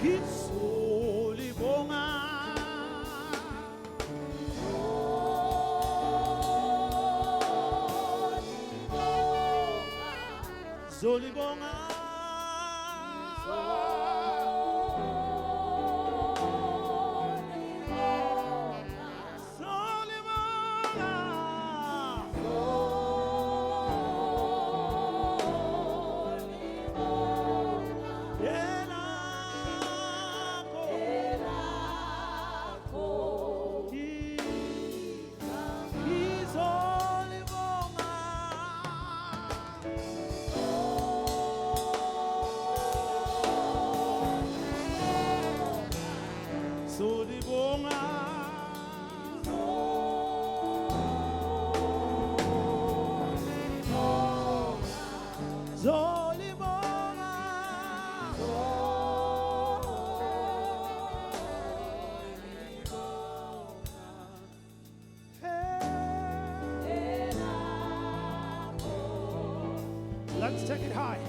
Ngizolibonga. Zolibonga. Let's take it high.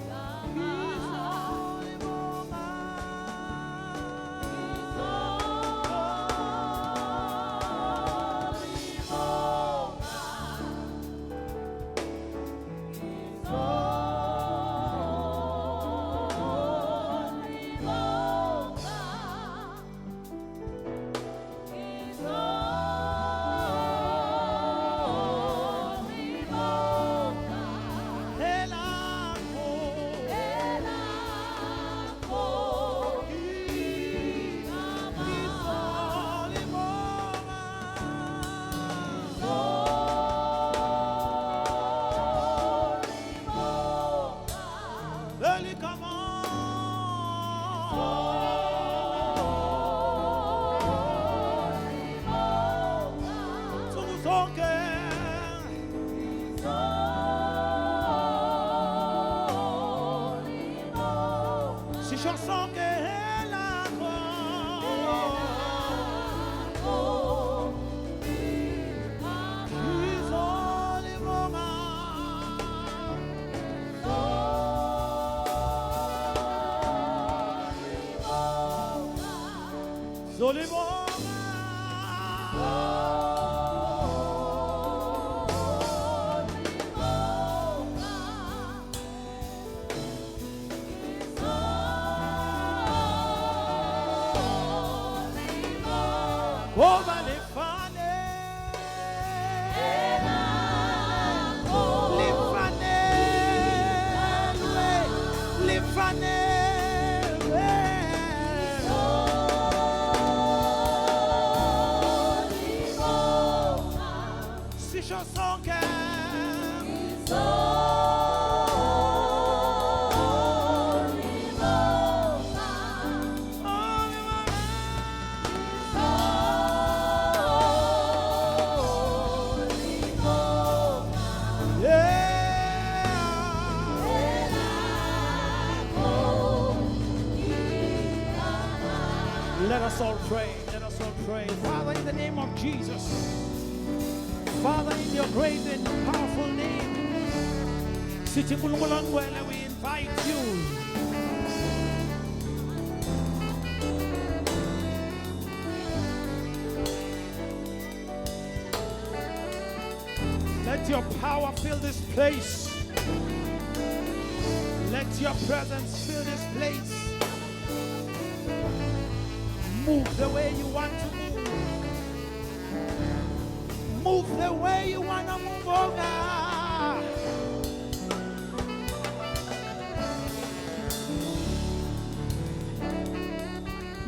Let us all pray. Let us all pray. Father, in the name of Jesus. Father, in your great and powerful name. Sithi uNkulunkulu ongcwele, we invite you. Let your power fill this place. Let your presence fill this place. Move the way you want to move. Move the way you want to move, oh God.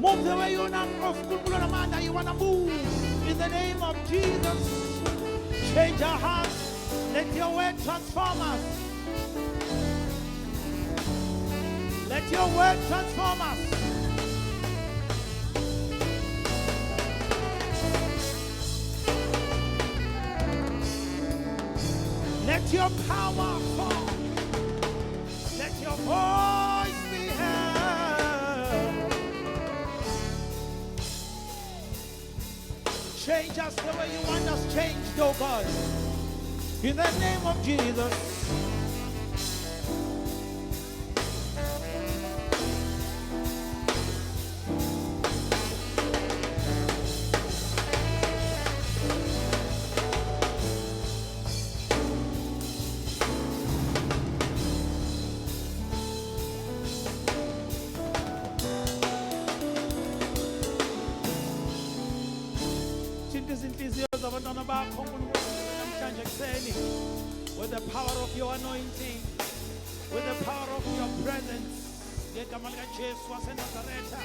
Move the way you want to move. In the name of Jesus. Change our hearts. Let your word transform us. Let your word transform us. Let your power fall. Let your voice be heard. Change us the way you want us changed, oh God. In the name of Jesus. abantwana bakho uNkulunkulu namhlanje ekuseni with the power of your anointing, with the power of your presence. Ngegama likaJesu waseNazaretha,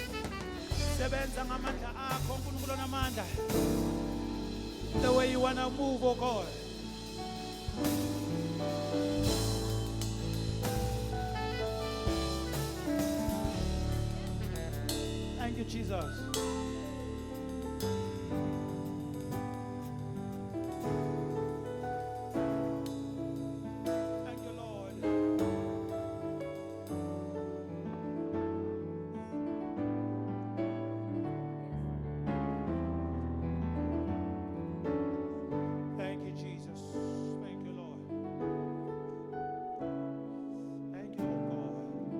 sebenza ngamandla akho uNkulunkulu onamandla, the way you want to move, oh God. Thank you, Jesus. Thank you, Lord. Thank you, Jesus. Thank you, Lord. Thank you, oh God.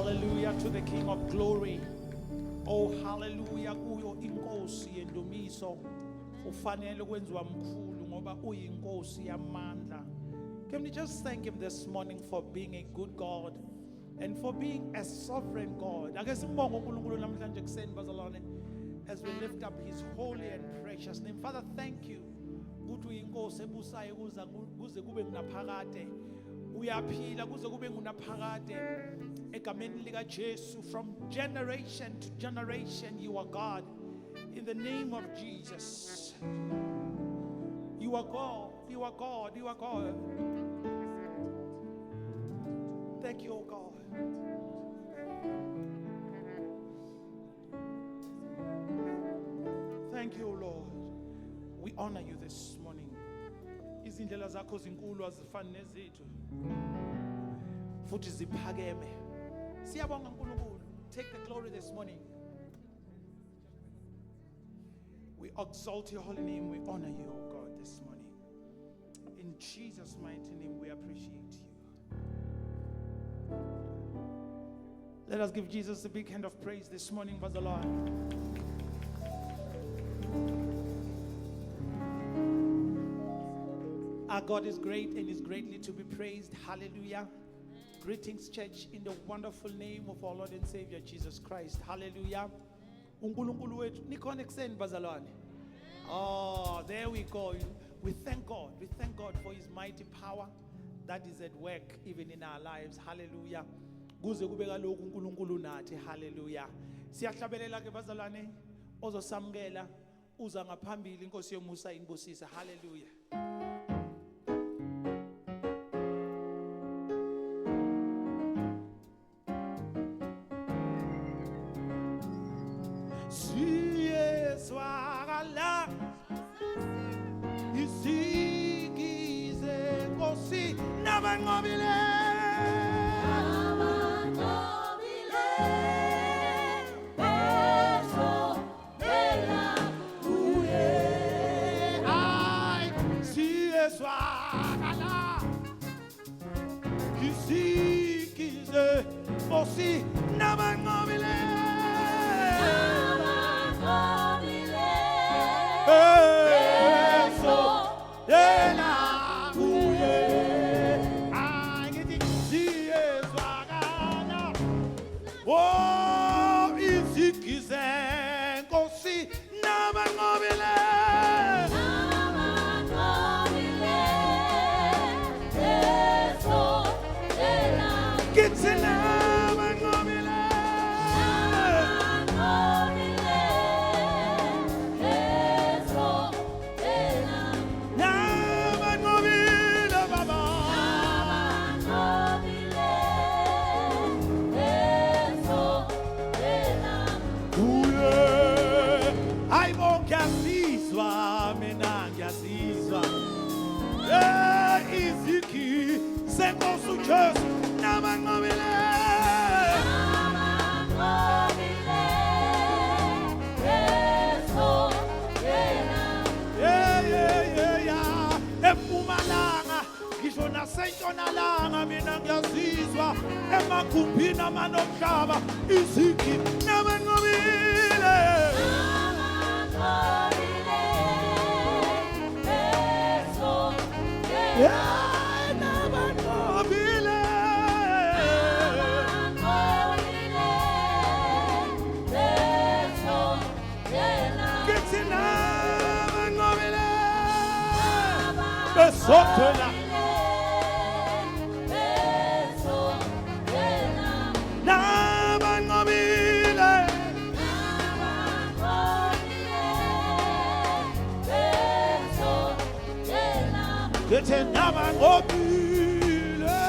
Hallelujah to the King of glory. Oh, hallelujah kuyo inkosi yendumiso. Ufanele kwenziwa mkhulu ngoba uyinkosi yamandla. Can we just thank him this morning for being a good God and for being a sovereign God? Ake simbonge uNkulunkulu namhlanje kuseni bazalwane as we lift up his holy and precious name. Father, thank you. Ukuthi uyinkosi ebusayo kuze kube ngunaphakade. Uyaphila kuze kube ngunaphakade. Egameni lika Jesu, from generation to generation you are God. In the name of Jesus. You are God. You are God. You are God. Thank you, oh God. Thank you, Lord. We honor you this morning. Izindlela zakho zinkulu azifani nezethu. Futhi ziphakeme. Siyabonga uNkulunkulu. Take the glory this morning. We exalt your holy name. We honor you, oh God, this morning. In Jesus' mighty name, we appreciate you. Let us give Jesus a big hand of praise this morning, Brother Lord. Our God is great and is greatly to be praised. Hallelujah. Greetings, church, in the wonderful name of our Lord and Savior Jesus Christ. Hallelujah. uNkulunkulu wethu nikhona ekseni bazalwane. Oh, there we go. We thank God. We thank God for his mighty power that is at work even in our lives. Hallelujah. Kuze kube kaloku uNkulunkulu nathi. Hallelujah. Siyahlabelela ke bazalwane ozosamkela uza ngaphambili inkosi yomusa inbusisa. Hallelujah. Siyezwakala isikize nkosi nabanqobile beso bela kuye ay siyezwakala isikize nkosi nabanqobile Sentshonalanga mina ngiyazizwa emakhumbini amanomhlaba izigi nabanqobile beso nabanqobile beso kithi nabanqobile besothola Gethe nabangobile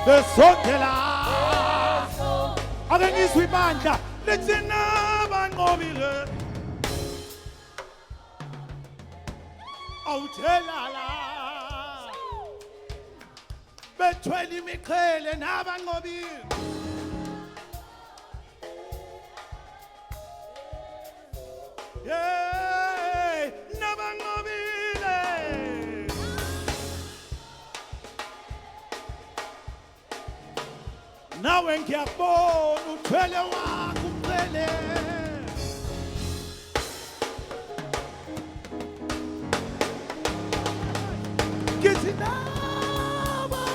besondela ake ngizwe ibandla lithi nabangobile awuthelala bethwele imiqhele nabangobile yeah nabangobile nawe ngiyabona uthwele wakho umcele kithi nabanqobile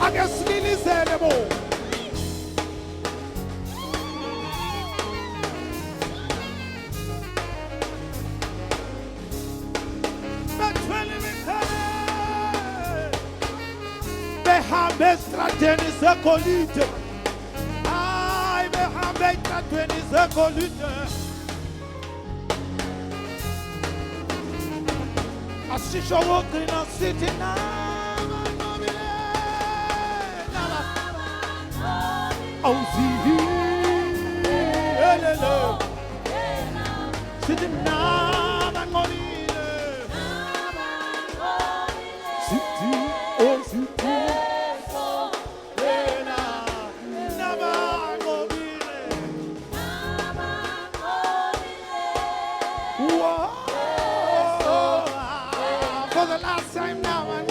Akesililizele bo Bethwele mikhale behambe estradeni zegolide Ay behambe estradeni zegolide Asisho wogcina sithi nabanqobile awuzihi elele sithi nabanqobile sithi sithi yena nabanqobile For the last time now, I'm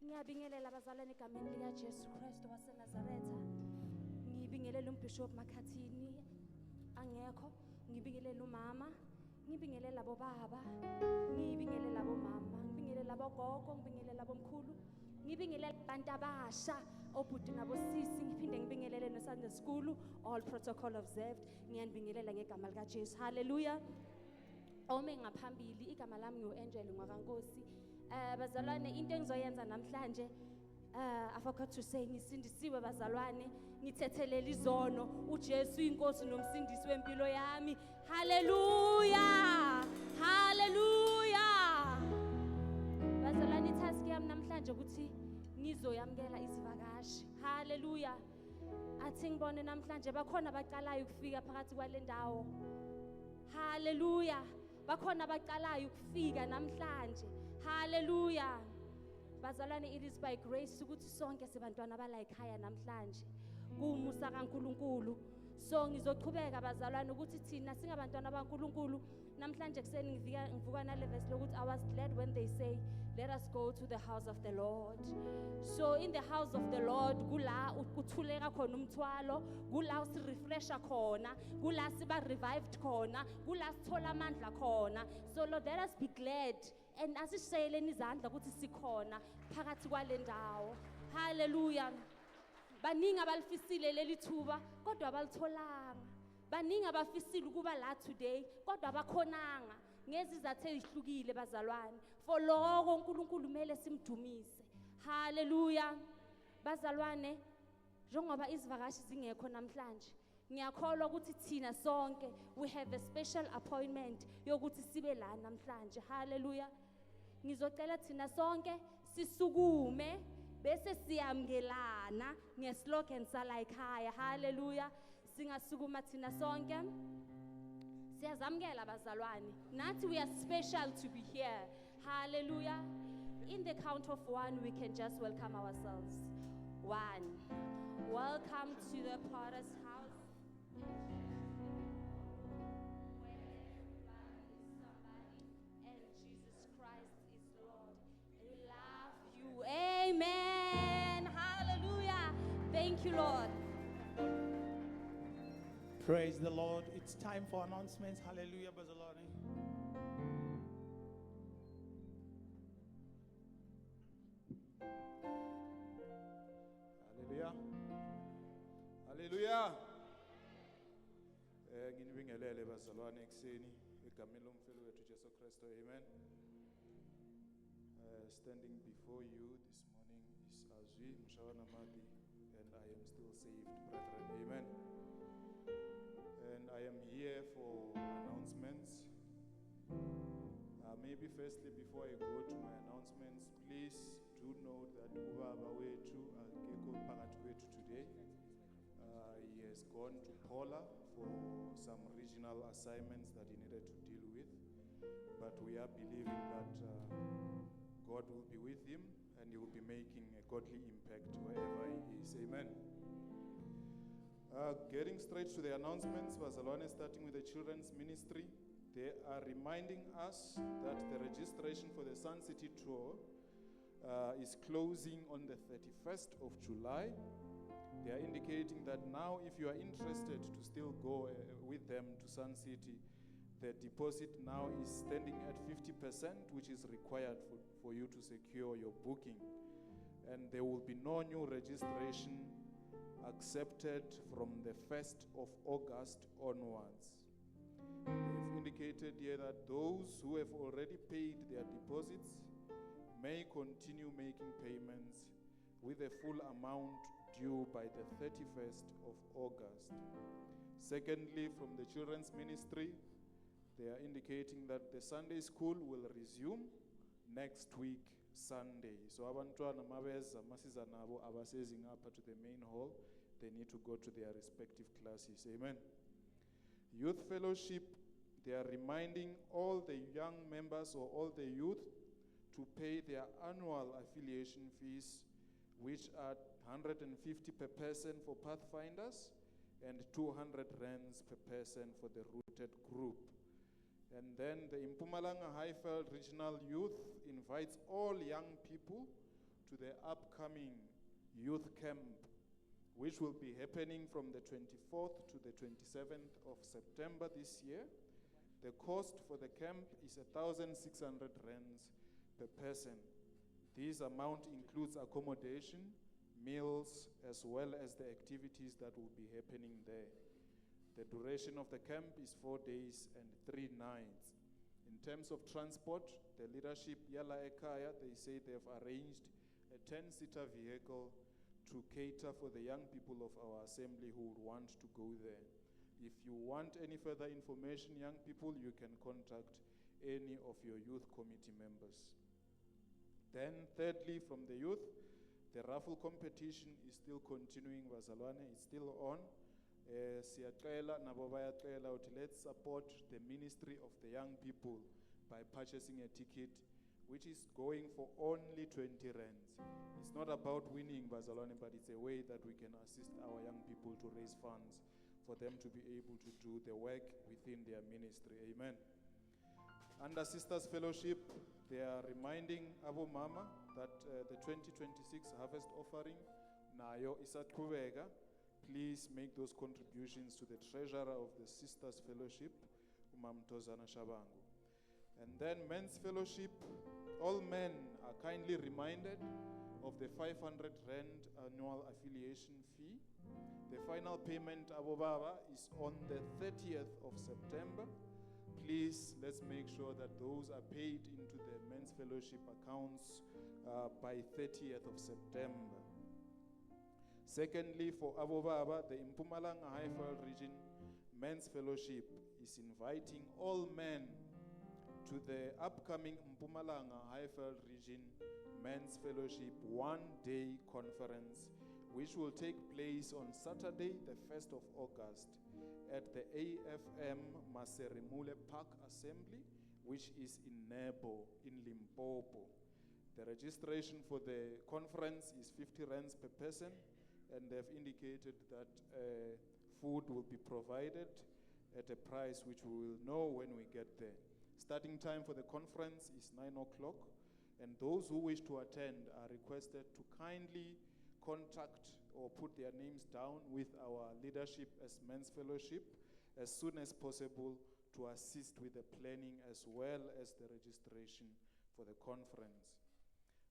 Ngiyabingelela abazalwane egameni lika Jesu Kristu waseNazaretha. Ngibingelela umbishop Makhathini angekho. Ngibingelela umama, ngibingelela bobaba, ngibingelela bomama, ngibingelela bogogo, ngibingelela bomkhulu, ngibingelela abantu abasha, obhuti nabosisi, ngiphinde ngibingelele noSunday School, all protocol observed. Ngiyabingelela ngegama lika Jesu. Hallelujah. Ome ngaphambili igama lami nguAngel Ngwakankosi. Bazalwane into engizoyenza namhlanje I forgot to say ngisindisiwe bazalwane ngithethelela izono uJesu inkosi nomsindisi wempilo yami. Hallelujah. Hallelujah. Bazalwane itask yami namhlanje ukuthi ngizoyamkela izivakashi. Hallelujah. Athi ngibone namhlanje bakhona abaqalayo ukufika phakathi kwale ndawo. Hallelujah. Bakhona abaqalayo ukufika namhlanje. Hallelujah. Bazalwane, it is by grace ukuthi sonke sibantwana bala ekhaya namhlanje. Kumusa kaNkuluNkulu. So ngizochubeka bazalwane ukuthi thina singabantwana baNkuluNkulu namhlanje kuseni ngivuka nale verse lokuthi I was glad when they say let us go to the house of the Lord. So in the house of the Lord kula uthuleka khona umthwalo, kula usirefresha khona, kula siba revived khona, kula sithola amandla khona. So Lord, let us be glad and asishayeleni izandla ukuthi sikhona phakathi kwale ndawo. Hallelujah. Baningi abalifisile leli thuba kodwa abalitholanga. Baningi abafisile ukuba la today kodwa abakhonanga ngezizathu ezihlukile bazalwane. For lokho uNkulunkulu kumele simdumise. Hallelujah. Bazalwane, njengoba izivakashi zingekho namhlanje, ngiyakholwa ukuthi thina sonke we have a special appointment yokuthi sibe la namhlanje. Hallelujah. Ngizocela thina sonke sisukume bese siyamkelana ngeslogan sala ekhaya. Hallelujah. Singasukuma thina sonke siyazamkela bazalwane. Nathi we are special to be here. Hallelujah. In the count of one we can just welcome ourselves. One. Welcome to the Potter's house. Amen. Hallelujah. Thank you, Lord. Praise the Lord. It's time for announcements. Hallelujah, Bazalani. Hallelujah. Hallelujah. Nginibingelele bazalwane ekseni egameni lomfelo wethu Jesu Kristu. Amen. Standing before you this morning is Azwi Mshawana Madi, and I am still saved, brethren. Amen. And I am here for announcements. Maybe firstly, before I go to my announcements, please do note that Ubaba Wethu akekho phakathi kwethu today. He has gone to Paula for some regional assignments that he needed to deal with. But we are believing that God will be with him and he will be making a godly impact wherever he is. Amen. Getting straight to the announcements, Bazalwane, starting with the children's ministry, they are reminding us that the registration for the Sun City Tour is closing on the 31st of July. They are indicating that now if you are interested to still go with them to Sun City, the deposit now is standing at 50%, which is required for you to secure your booking. And there will be no new registration accepted from the 1st of August onwards. They've indicated here that those who have already paid their deposits may continue making payments with a full amount due by the 31st of August. Secondly, from the children's ministry, they are indicating that the Sunday school will resume next week, Sunday. So abantwana mabeza masiza nabo abasezing up to the main hall, they need to go to their respective classes. Amen. Youth Fellowship, they are reminding all the young members or all the youth to pay their annual affiliation fees, which are 150 per person for Pathfinders and 200 rands per person for the Rooted group. And then the Mpumalanga Highveld Regional Youth invites all young people to the upcoming youth camp, which will be happening from the 24th to the 27th of September this year. The cost for the camp is 1,600 rands per person. This amount includes accommodation, meals, as well as the activities that will be happening there. The duration of the camp is 4 days and 3 nights. In terms of transport, the leadership, Yala Ekaya, they say they've arranged a 10-seater vehicle to cater for the young people of our assembly who would want to go there. If you want any further information, young people, you can contact any of your youth committee members. Then thirdly, from the youth, the raffle competition is still continuing, Bazalwane, it's still on. Siyacela nabo bayacela uthi let's support the ministry of the young people by purchasing a ticket, which is going for only 20 rands. It's not about winning, Bazalwane, but it's a way that we can assist our young people to raise funds for them to be able to do the work within their ministry. Amen. Under Sisters Fellowship, they are reminding Abu Mama that the 2026 harvest offering, nayo isaqhubeka. Please make those contributions to the treasurer of the Sisters Fellowship, Umam Tozana Shabangu. And then Men's Fellowship, all men are kindly reminded of the 500 rand annual affiliation fee. The final payment, Abu Baba, is on the 30th of September. Please, let's make sure that those are paid into the Men's Fellowship accounts by 30th of September. Secondly, for Abu Baba, the Mpumalanga Highveld Region Men's Fellowship is inviting all men to the upcoming Mpumalanga Highveld Region Men's Fellowship one-day conference, which will take place on Saturday, the 1st of August, at the AFM Maserimule Park Assembly, which is in Nebo, in Limpopo. The registration for the conference is 50 rands per person, and they've indicated that food will be provided at a price which we will know when we get there. Starting time for the conference is 9 o'clock, and those who wish to attend are requested to kindly contact or put their names down with our leadership as Men's Fellowship as soon as possible to assist with the planning as well as the registration for the conference.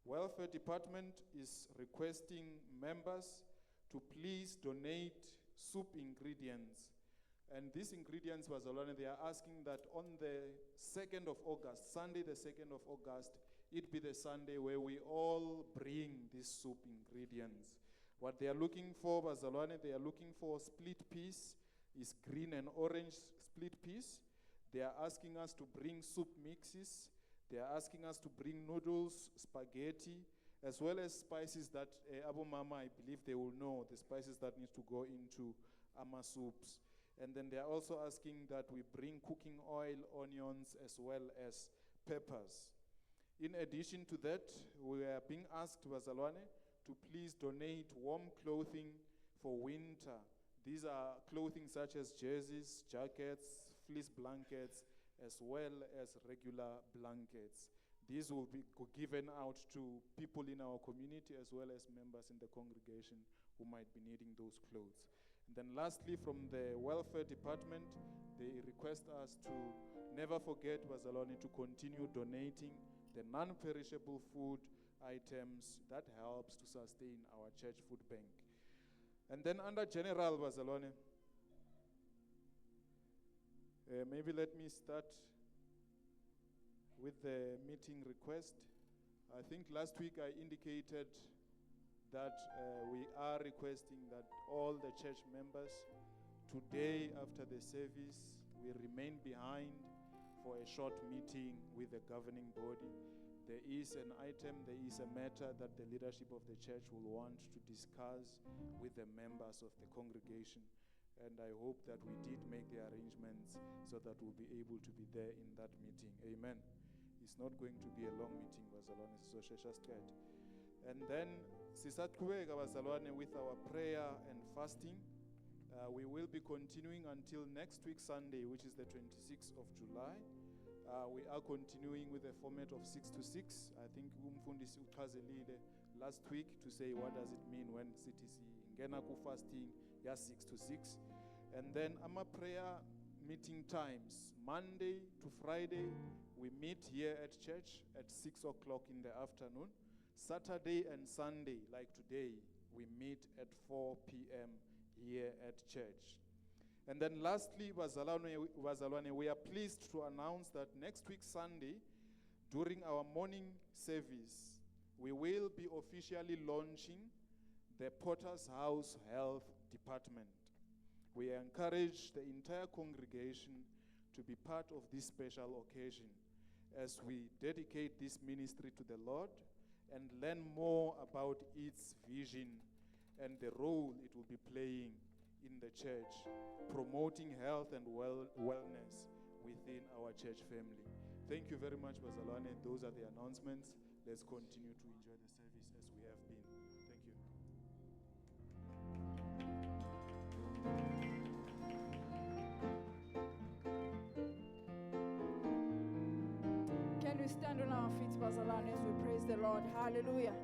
Welfare Department is requesting members to please donate soup ingredients. And these ingredients, they are asking that on the 2nd of August, Sunday the 2nd of August, it be the Sunday where we all bring these soup ingredients. What they are looking for, they are looking for split peas, is green and orange split peas. They are asking us to bring soup mixes. They are asking us to bring noodles, spaghetti, as well as spices that Abu Mama, I believe they will know, the spices that need to go into Ama soups. And then they are also asking that we bring cooking oil, onions, as well as peppers. In addition to that, we are being asked, Bazalwane, to please donate warm clothing for winter. These are clothing such as jerseys, jackets, fleece blankets, as well as regular blankets. These will be given out to people in our community as well as members in the congregation who might be needing those clothes. And then lastly, from the welfare department, they request us to never forget, Bazalwane, to continue donating the non-perishable food items that helps to sustain our church food bank. And then under General, Bazalwane, maybe let me start with the meeting request. I think last week I indicated that we are requesting that all the church members today after the service we remain behind for a short meeting with the governing body. There is an item, there is a matter that the leadership of the church will want to discuss with the members of the congregation. And I hope that we did make the arrangements so that we'll be able to be there in that meeting. Amen. It's not going to be a long meeting, Bazalwane, so scared. And then, Sisatkuwega Bazalwane, with our prayer and fasting, we will be continuing until next week Sunday, which is the 26th of July. We are continuing with a format of 6 to 6. I think Umfundisi uchazelile last week to say what does it mean when CTC ngena ku fasting ya 6 to 6. And then our prayer meeting times, Monday to Friday, we meet here at church at 6 o'clock in the afternoon. Saturday and Sunday, like today, we meet at 4 p.m. here at church. And then lastly, Bazalwane, we are pleased to announce that next week Sunday, during our morning service, we will be officially launching the Potter's House Health Department. We encourage the entire congregation to be part of this special occasion as we dedicate this ministry to the Lord and learn more about its vision and the role it will be playing in the church, promoting health and wellness within our church family. Thank you very much, Bazalwane. Those are the announcements. Let's continue to enjoy the service as we have been. Thank you. Can we stand on our feet, Bazalwane, as we praise the Lord? Hallelujah.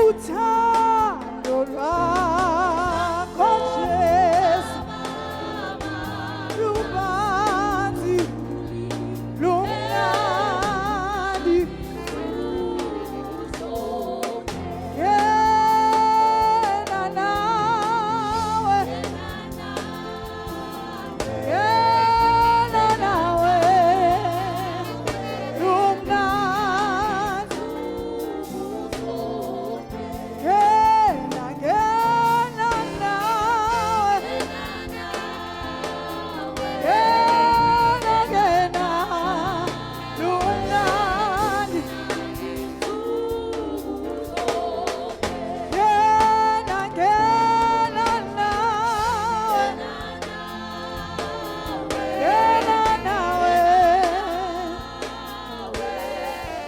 uthando lwakho Jesu lubanzi lumnandi yena nawe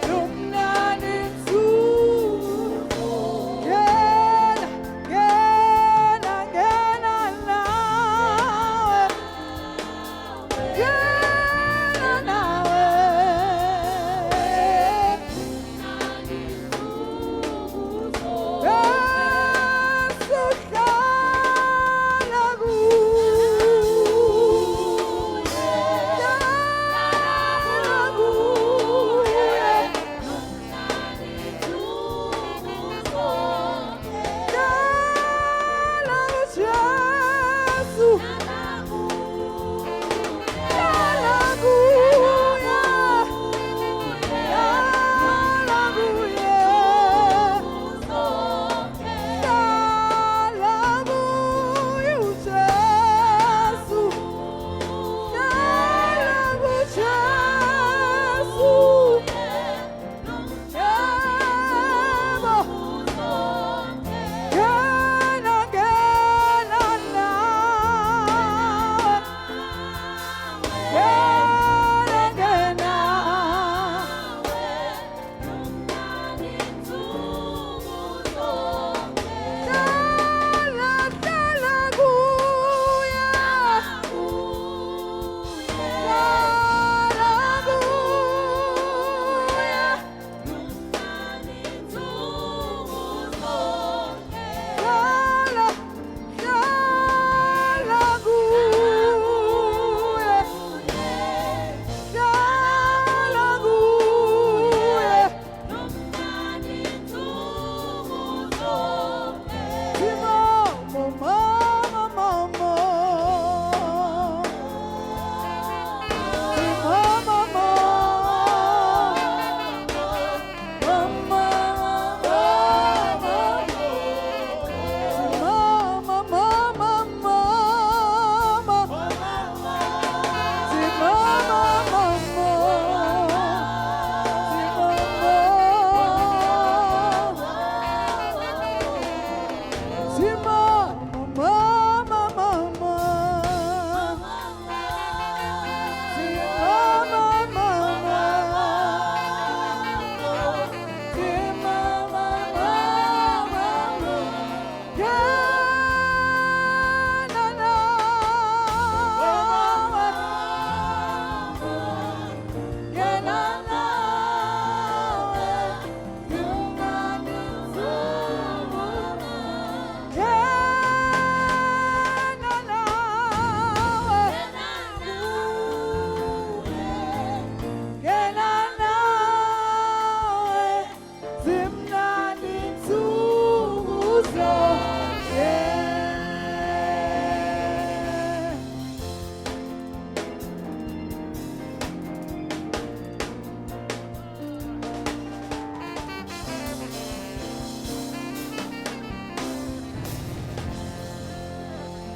lumnandi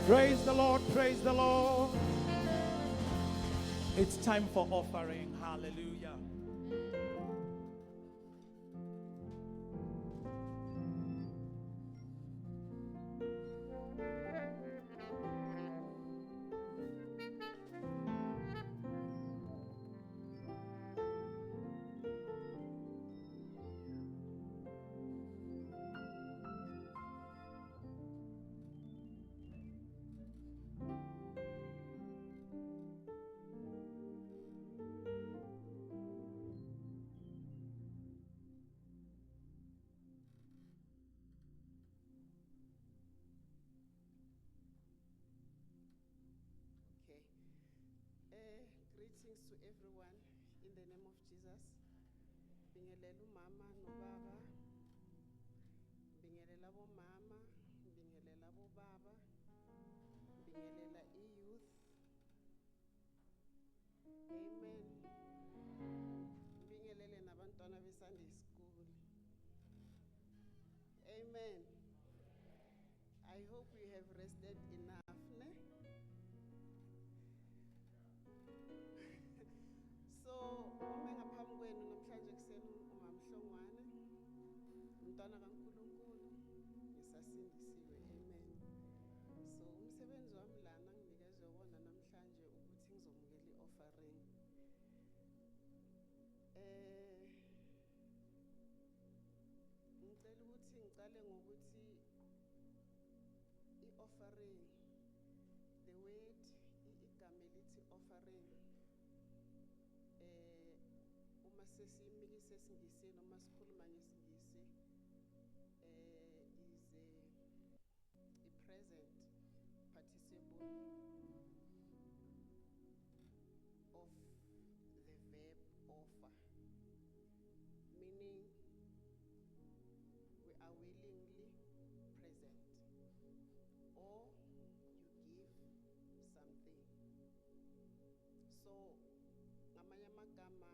Praise the Lord, praise the Lord. It's time for offering. Hallelujah. Greetings to everyone in the name of Jesus. Bingelela umama nobaba. Bingelela bomama, bingelela bobaba. Bingelela youth. Amen. Bingelele nabantwana be-Sunday school. Amen. I hope you have rested enough, ne? So, uma ngaphambi kwenu namhlanje kuseni umamhlongwane, umntwana kaNkulunkulu, ngisasindisiwe. Amen. So, umsebenzi wami lana nginikezwe wona namhlanje ukuthi ngizomukela i-offering. Ngicela ukuthi ngiqale ngokuthi i-offering, the word igama elithi offering, uma sesiyimikisa esiNgisini noma sikhuluma ngesiNgisi, is a present participle of the verb offer, meaning we are willingly present, or you give something. So, ngamanye amagama,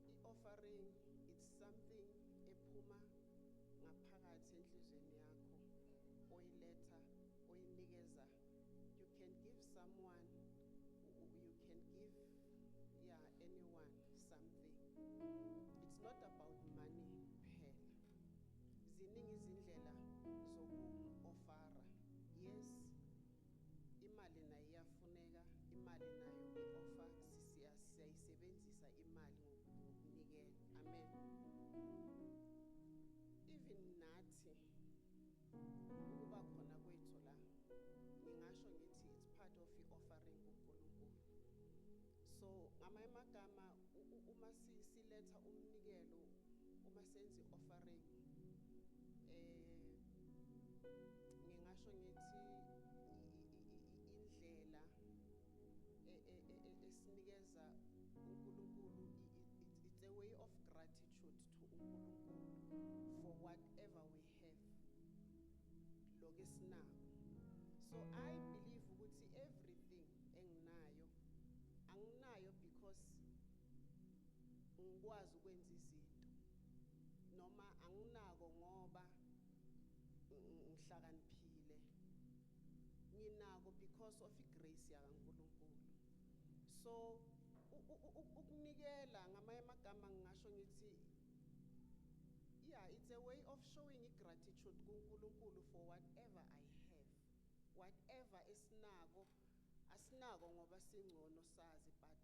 i-offering, it's something ephuma ngaphakathi enhlizweni yakho, oyiletha, oyinikeza. You can give someone, you can give, anyone something. It's not about money kuphela. Ziningi izindlela zoku-offera. Yes, imali nayo iyafuneka, imali nayo i-offer, siyayisebenzisa imali ngokunikela. Amen. Even nathi ukuba khona kwethu la, ngingasho ngithi it's part of i-offering kuNkulunkulu. So ngamanye amagama uma siletha umnikelo, uma senza i-offering, ngingasho ngithi indlela esinikeza uNkulunkulu, it's a way of gratitude to uNkulunkulu for whatever we have, lokho esinako. So I believe ukuthi everything enginayo, anginayo because ngikwazi ukwenza izinto, noma anginako ngoba ngihlakaniphile. Nginako because of igrace yaNkulunkulu. So ukunikela ngamanye amagama ngingasho ngithi, it's a way of showing gratitude kuNkulunkulu for whatever I have, whatever esinako, asinako ngoba singcono sazi, but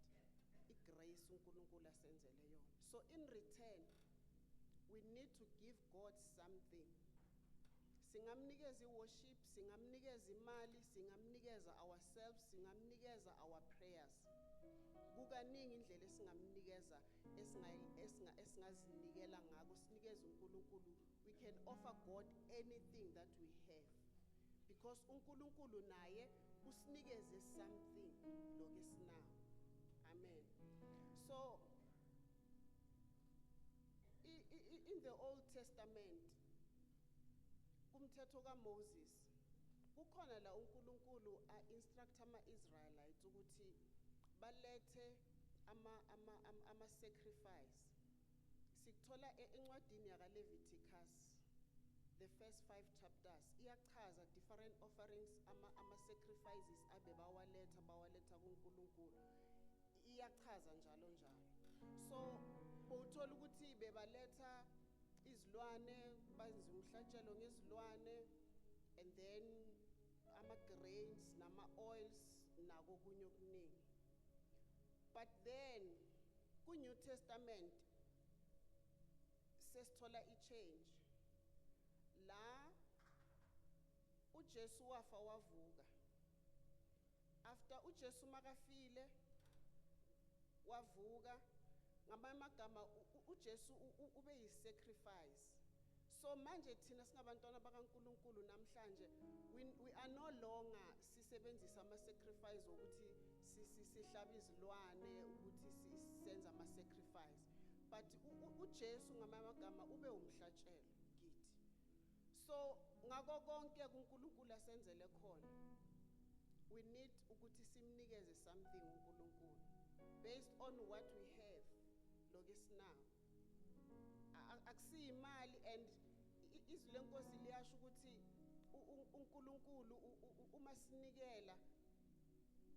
igrace uNkulunkulu asenzele yona. So in return, we need to give God something. Singamnikeza worship, singamnikeza imali, singamnikeza ourselves, singamnikeza our prayers. Kukaningi indlela esingamnikeza esingazinikela ngako, sinikeza uNkulunkulu. We can offer God anything that we have, because uNkulunkulu naye usinikeze something lokho esinako. Amen. So in the Old Testament, kumthetho kaMoses, kukhona la uNkulunkulu instruct ama-Israelites ukuthi balethe ama-sacrifice. Sikuthola encwadini yakaLeviticus, the first 5 chapters, iyachaza different offerings, ama-sacrifices abe bawaletha kuNkulunkulu. Iyachaza njalo njalo. So bowuthola ukuthi bebaletha izilwane, benza umhlatshelo ngezilwane, and then ama-grains nama-oils nako kunye okuningi. But then ku-New Testament sesithola i-change la uJesu wafa wavuka. After uJesu makafile wavuka, ngamanye amagama uJesu ube yi-sacrifice. So manje thina singabantwana bakaNkulunkulu namhlanje, we are no longer sisebenzisa ama-sacrifice ukuthi sihlaba izilwane ukuthi senze ama-sacrifice but uJesu ngamagama ube umhlatshelo kithi. So ngako konke kuNkulunkulu asenzele khona, we need ukuthi simnikeze something uNkulunkulu based on what we have lokesinawo. Akusiyimali, and izwi lenkosi liyasho ukuthi uNkulunkulu uma sinikela,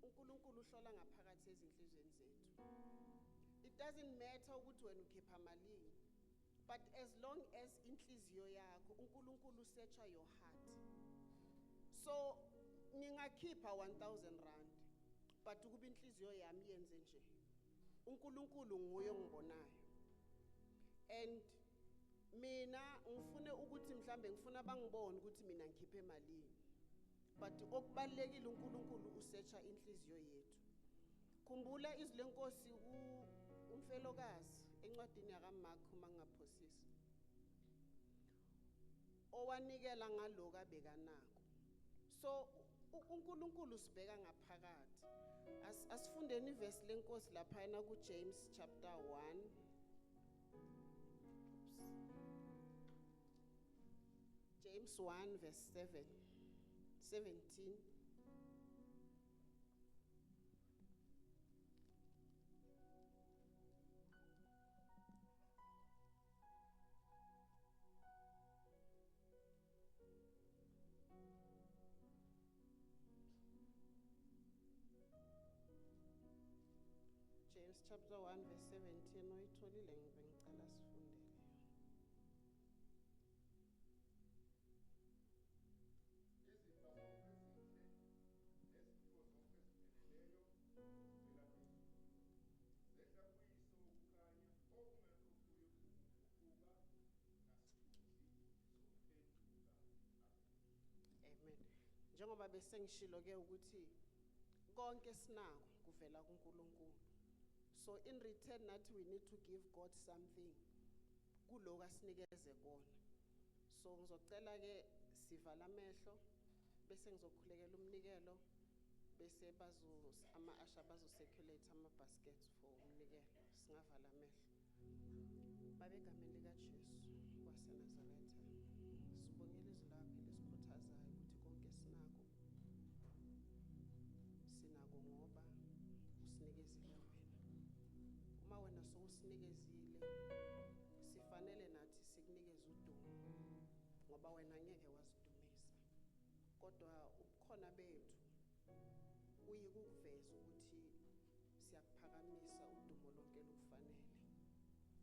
uNkulunkulu uhlola ngaphakathi ezinhlizweni zethu. It doesn't matter ukuthi wena ukhipha malini, but as long as inhliziyo yakho, uNkulunkulu usearcha your heart. So ngingakhipha 1,000 rand but ukuba inhliziyo yami yenze nje, uNkulunkulu nguye ongibonayo. And mina ngifune ukuthi mhlambe ngifuna bangibone ukuthi mina ngikhiphe malini, but okubalekile uNkulunkulu usearcha inhliziyo yethu. Khumbula izwi lenkosi umfelokazi encwadini yakaMark mangaphosisi, owanikela ngaloko abekanako. So uNkulunkulu sibheka ngaphakathi. Asifundeni iverse lenkosi lapha na ku James chapter 1. James 1 verse 17. James chapter 1 verse 17 oyitholile ngicela sifundele. Amen. Njengoba besengishilo ke ukuthi konke sinako kuvela kuNkulunkulu. So in return that we need to give God something kuloko asinikeze kona. So ngizocela ke sivala amehlo bese ngizokhulekela umnikelo bese ama-usher bazo-circulate ama-baskets for umnikelo. Singavala amehlo. Baba egameni likaJesu waseNazaretha, sibongela izwi lakho lesikhuthazayo ukuthi konke sinako ngoba usinikezile wena. Uma wena sowusinikezile, sifanele nathi sikunikeze udumo ngoba wena ngeke wazidumisa, kodwa ubukhona bethu uyikuveza ukuthi siyakuphakamisa udumo lonke lukufanele.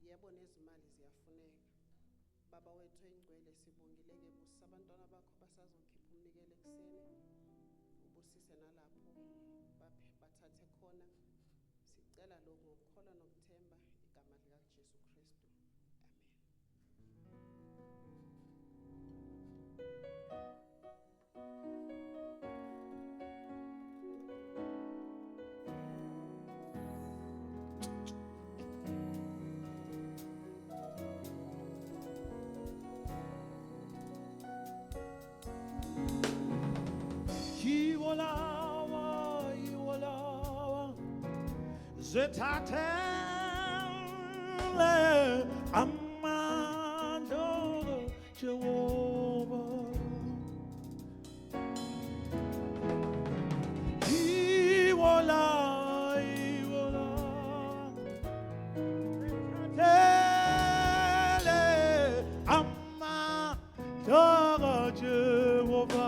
Yebo nezimali ziyafuneka. Baba wethu engcwele, sibongileke busisa abantwana bakho basazokhipha umnikelo ekseni, ubusise nalapho bathathe khona. Sicela lokho ngokukholwa nokuthemba igama likaJesu Kristu. Iwolawa zethathe amandla Jehova. Iwolawa zethathe amandla Jehova.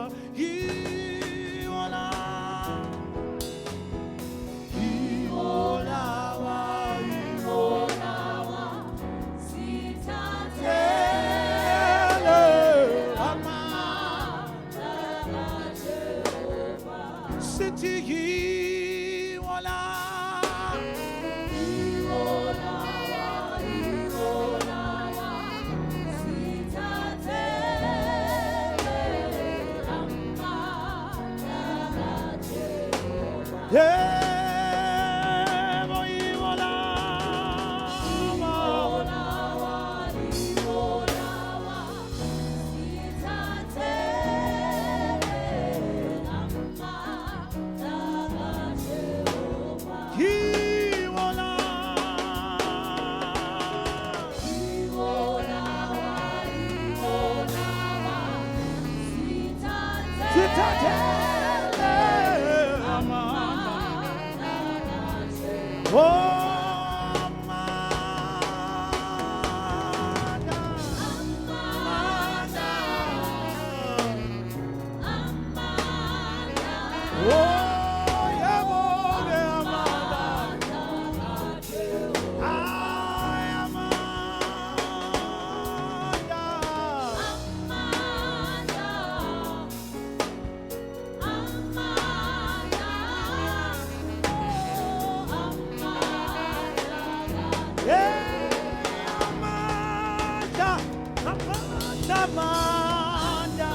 unamanda.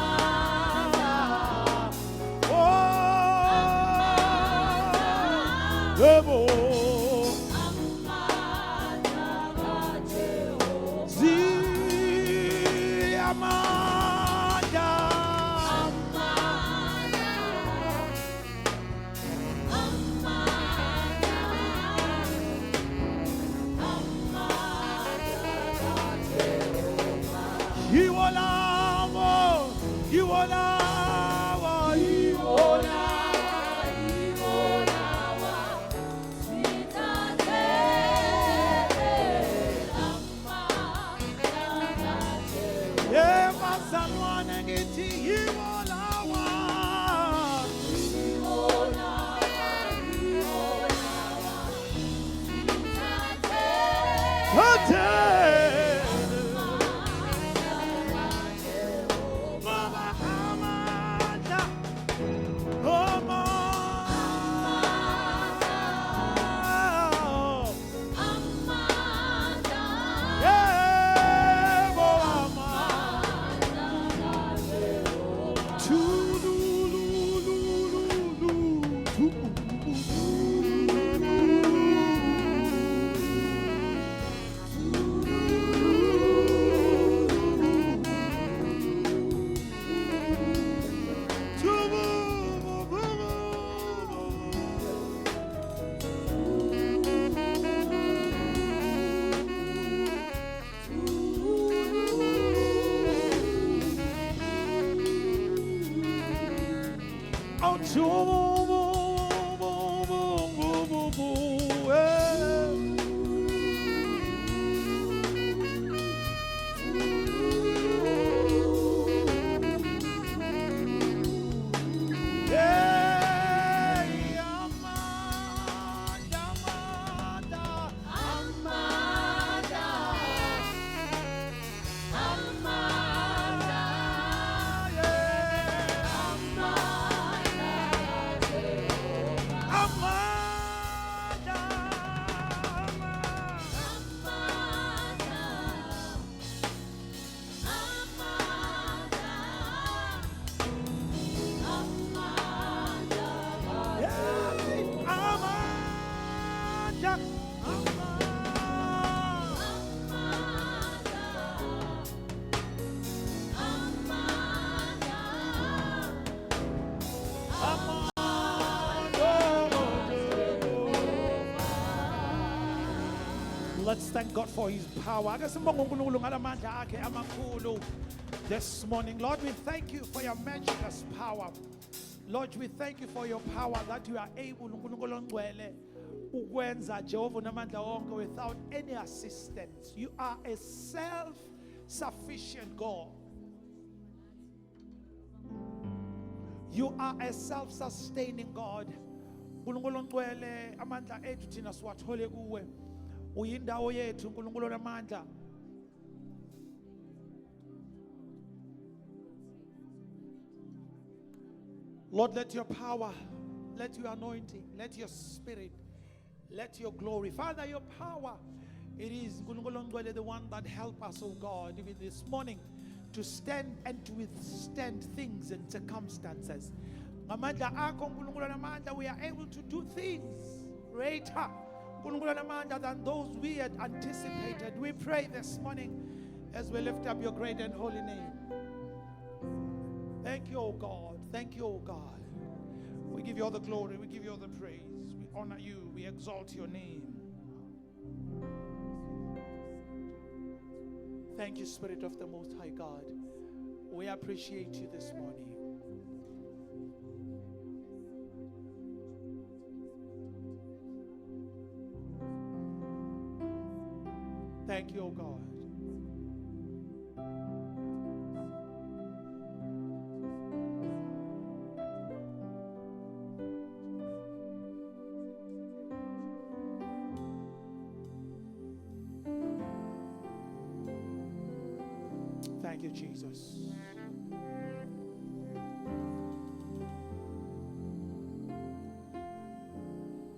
Oh, Ebo. Amanda. You will love, you will love, you will yeah, bazalwane ngithi yiwolawa. Baba Amanda, yeah, Baba. Let's thank God for His power. Ake sibonge uNkulunkulu ngalamandla akhe amakhulu this morning. Lord, we thank you for your matchless power. Lord, we thank you for your power that you are able uNkulunkulu ongcwele ukwenza Jehova unamandla wonke without any assistance. You are a self-sufficient God. You are a self-sustaining God. uNkulunkulu ongcwele amandla ethu thina siwathole kuwe. Uyindawo yethu uNkulunkulu onamandla. Lord, let your power, let your anointing, let your spirit, let your glory. Father, your power, it is uNkulunkulu ongcwele the one that help us, oh God, even this morning to stand and to withstand things and circumstances. Ngamandla akho uNkulunkulu onamandla, we are able to do things greater than those we had anticipated. We pray this morning as we lift up your great and holy name. Thank you, O God. Thank you, O God. We give you all the glory. We give you all the praise. We honor you. We exalt your name. Thank you, Spirit of the Most High God. We appreciate you this morning. Thank you, O God. Thank you, Jesus.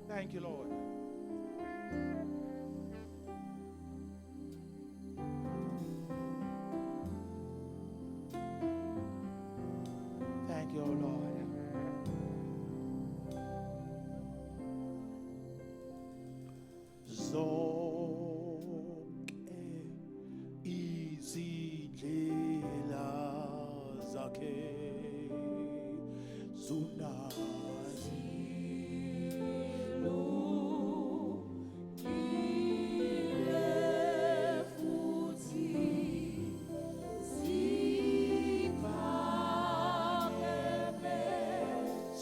Thank you, Lord. wakhe zunazi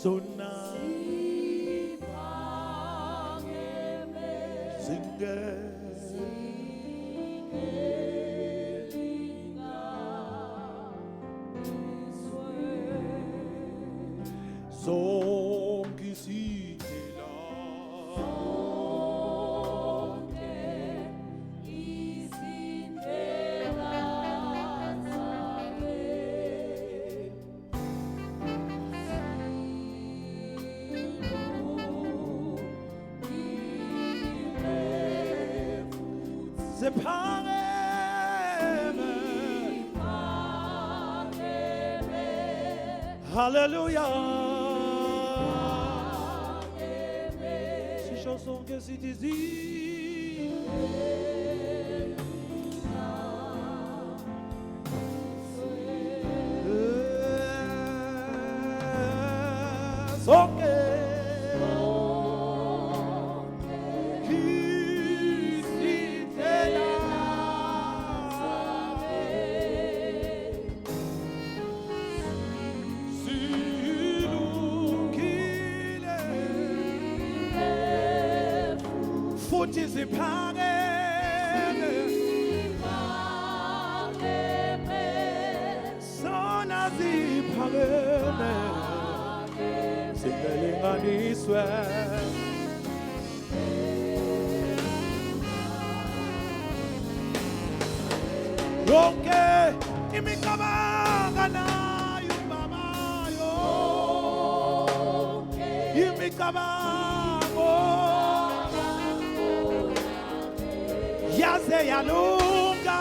zona zonke izindlela ziphakeme. Hallelujah. Sisho sonke sithi sonke izindlela zilungile futhi ziphakeme zona ziphakeme zingelinganiswe yonke imicabango nayo babayo imicabango yaze yalunga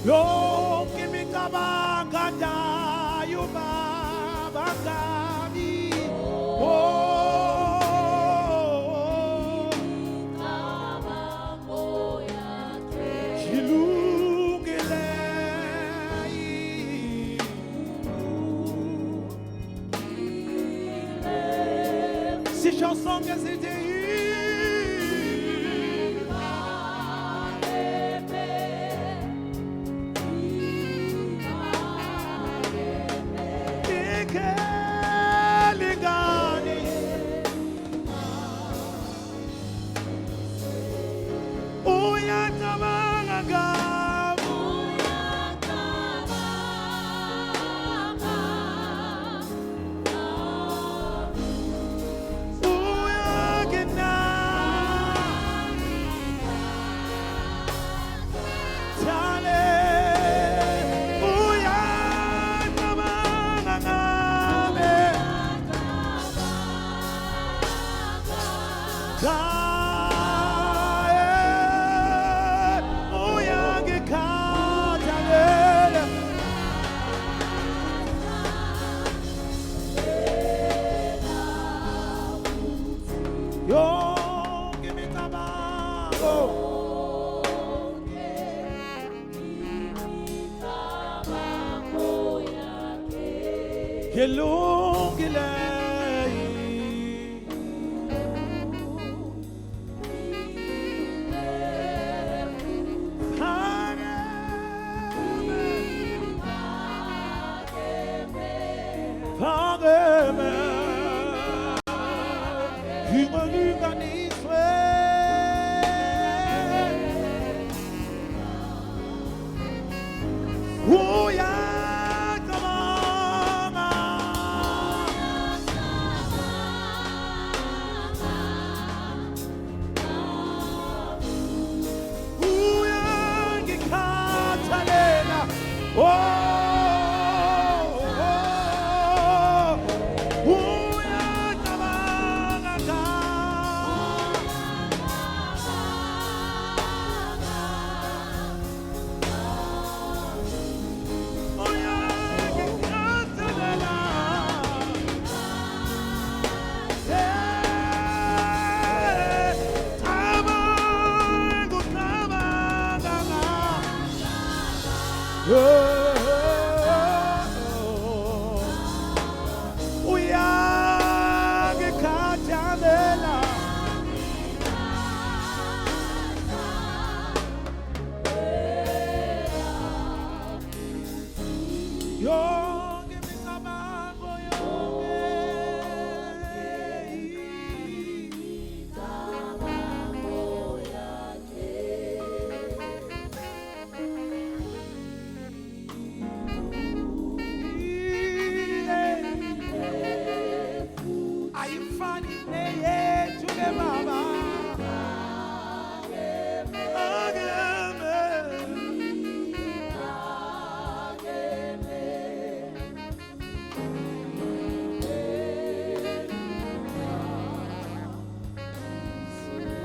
yonke imicabango nayo babangani ilungile sisho sonke sithi Kelingani uyatabanga ngabo uyagena tale uyatabanga ngabe uyangikhathalela yonke imicabango ilungile phakeme ingelinganiswe uyacabanga uyangikhathalela uyacabanga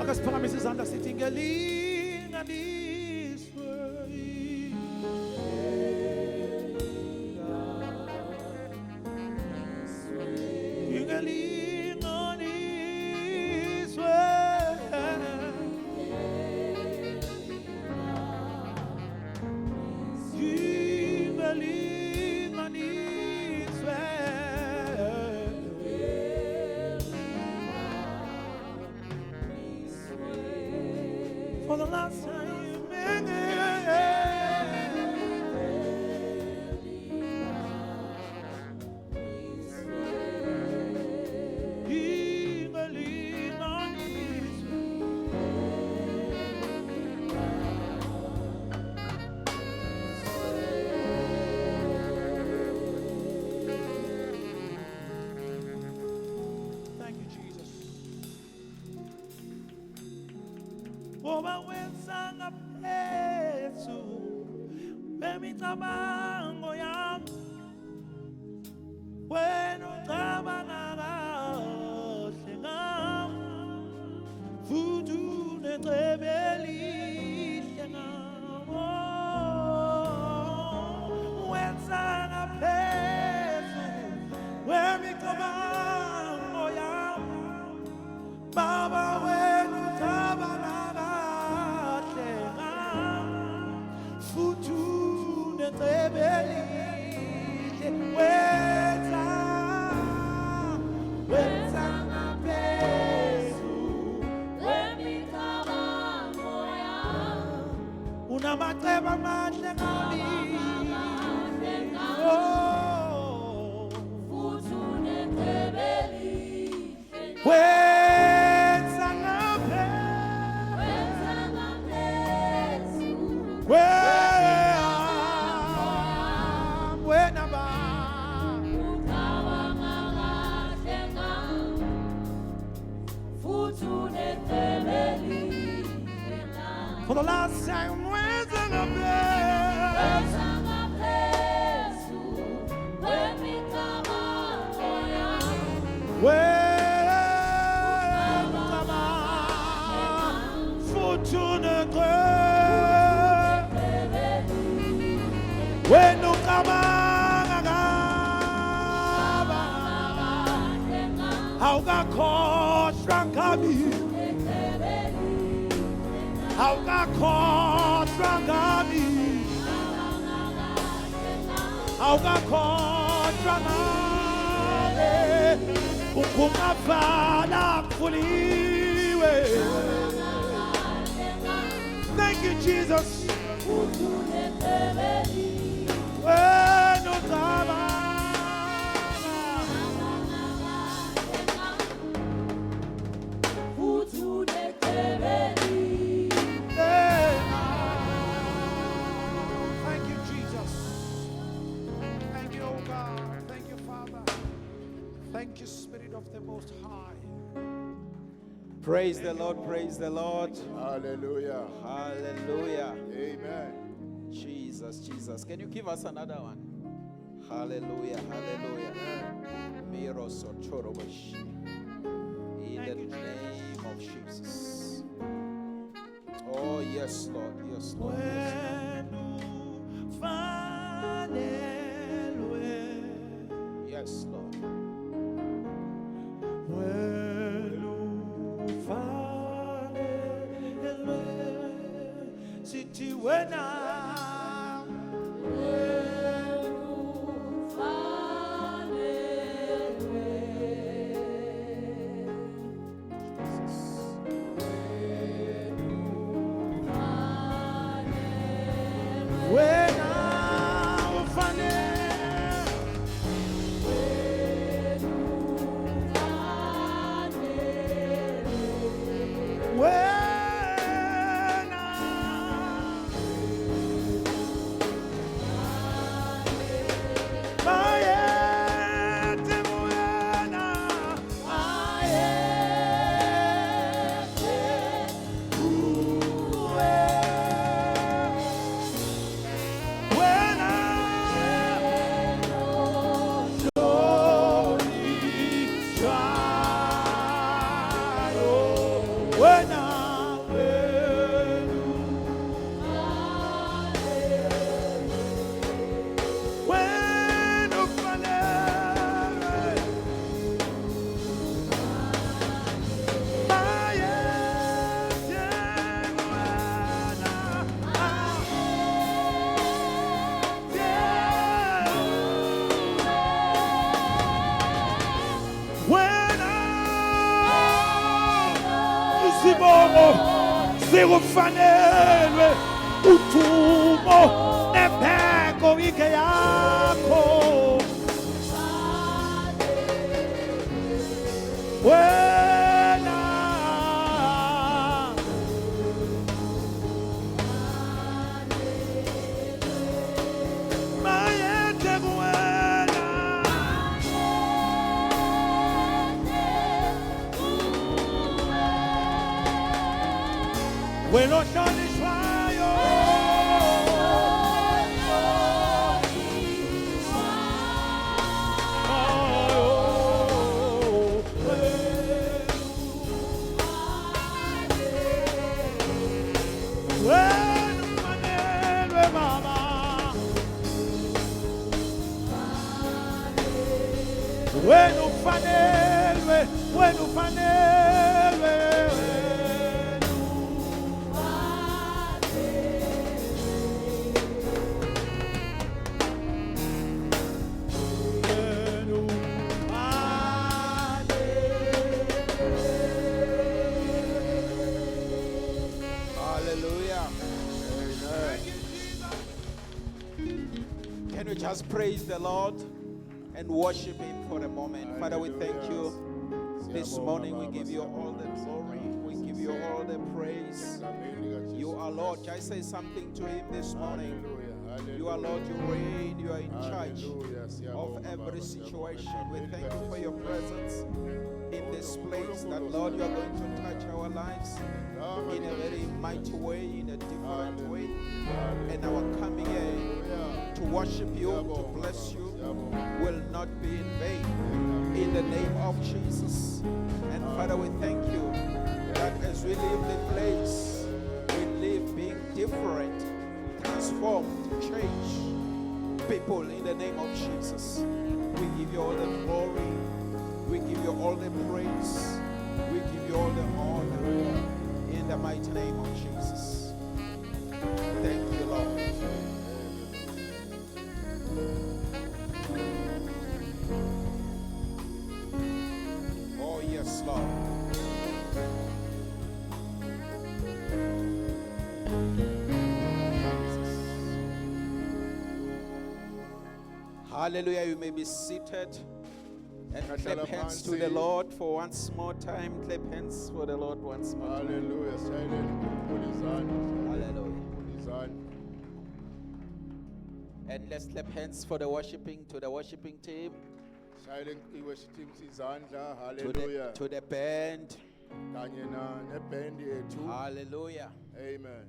Akasiphakamise izandla sithi ngelinganiswe. Ngelinganiswe. Ngelinganiswe. For the last time, thank you, Jesus. Ngoba wenza ngaphezulu bemicabango yami, wena ucabanga kahle ngami, futhi unecebo elihle ngami. Wenza ngaphezulu bemicabango yami, Baba, wena ucabanga kahle ngami, futhi unecebo elihle. Wenza ngaphezulu unamacebo amahle ngami. Oh. Wenza ngaphezulu wena ba for the last time, wenza ngaphezulu futhi unecebo wena ucabanga awukakhohlwa ngami, awukakhohlwa ngami, awukakhohlwa ngami, ungumabhala kufuliwe. Thank you, Jesus. Wena ucabanga Thank you, Jesus. Thank you, oh God. Thank you, Father. Thank you, Spirit of the Most High. Praise the Lord, praise the Lord. Hallelujah. Hallelujah. Amen. Jesus, Jesus. Can you give us another one? Hallelujah, hallelujah. Miro sotorobosh. In the name of Jesus. Oh, yes, Lord, yes, Lord. Yes, Lord. Yes, Lord. When zikufanelwe udumo nembeko ike yakho wena mayete kuwena wena ohlonishwayo wena ufanelwe mama wena ufanelwe wena ufanelwe Hallelujah. Can we just praise the Lord and worship Him for a moment? Father, we thank you. This morning we give you all the glory. We give you all the praise. You are Lord. Can I say something to Him this morning? You are Lord, you reign, you are in charge of every situation. We thank you for your presence in this place, that Lord, you are going to touch our lives in a very mighty way, in a different way. And our coming here to worship you, to bless you, will not be in vain. In the name of Jesus. And Father, we thank you that as we leave the place, we live being different, transformed, changed people in the name of Jesus. We give you all the glory. We give you all the praise. We give you all the honor in the mighty name of Jesus. Thank you, Lord. Oh, yes, Lord. Hallelujah. You may be seated and clap hands to the Lord for once more time. Clap hands for the Lord once more. Hallelujah. Silent. Hallelujah. And let's clap hands for the worshiping team, Silent worship team izandla. to Hallelujah. the band. Kanye neband yethu. Hallelujah. Amen.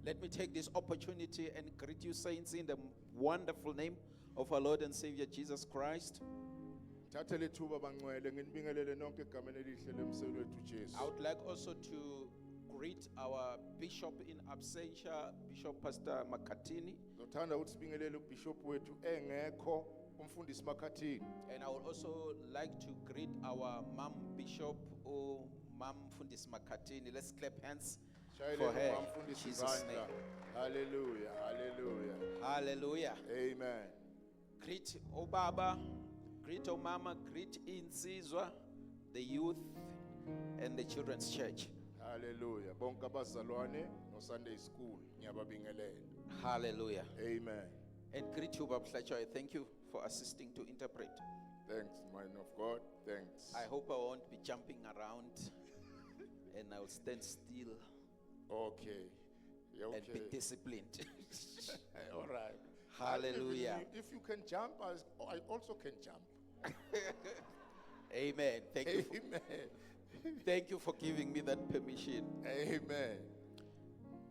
Let me take this opportunity and greet you, saints, in the wonderful name of our Lord and Savior Jesus Christ. Thatha lethuba bangcwele nginibingelele nonke egameni elihle lemselo wethu Jesu. I would like also to greet our bishop in absentia, Bishop Pastor Makatini. Ngothanda ukuthi sibingelele ubishop wethu engekho umfundisi Makhathini. And I would also like to greet our mom bishop, or Mom Fundis Makatini. Let's clap hands for her. In Jesus' name. Hallelujah. Hallelujah. Hallelujah. Amen. Greet Obaba, greet Omama, greet Insizwa, the youth, and the children's church. Hallelujah. Bonke abazalwane no Sunday school ngiyababingelela. Hallelujah. Amen. And greet you, Bab Fletcher. Thank you for assisting to interpret. Thanks, man of God. Thanks. I hope I won't be jumping around and I'll stand still Okay. Yeah, and be okay. disciplined. All right. Hallelujah. If you can jump, I also can jump. Amen. Thank you. Amen. Thank you for giving me that permission. Amen.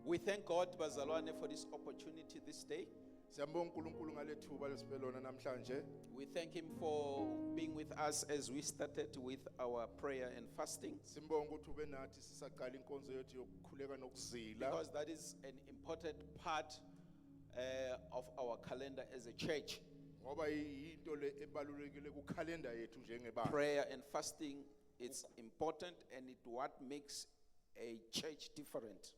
We thank God, Bazalwane, for this opportunity this day. Siyambonga uNkulunkulu ngalethuba lesibelona namhlanje. We thank Him for being with us as we started with our prayer and fasting, Simbonga ukuthi ube nathi sisaqala inkonzo yethu yokukhuleka nokuzila. because that is an important part of our calendar as a church. Ngoba yinto le ebalulekile kukhalenda yethu njengebandla. Prayer and fasting, it's important, and it what makes a church different,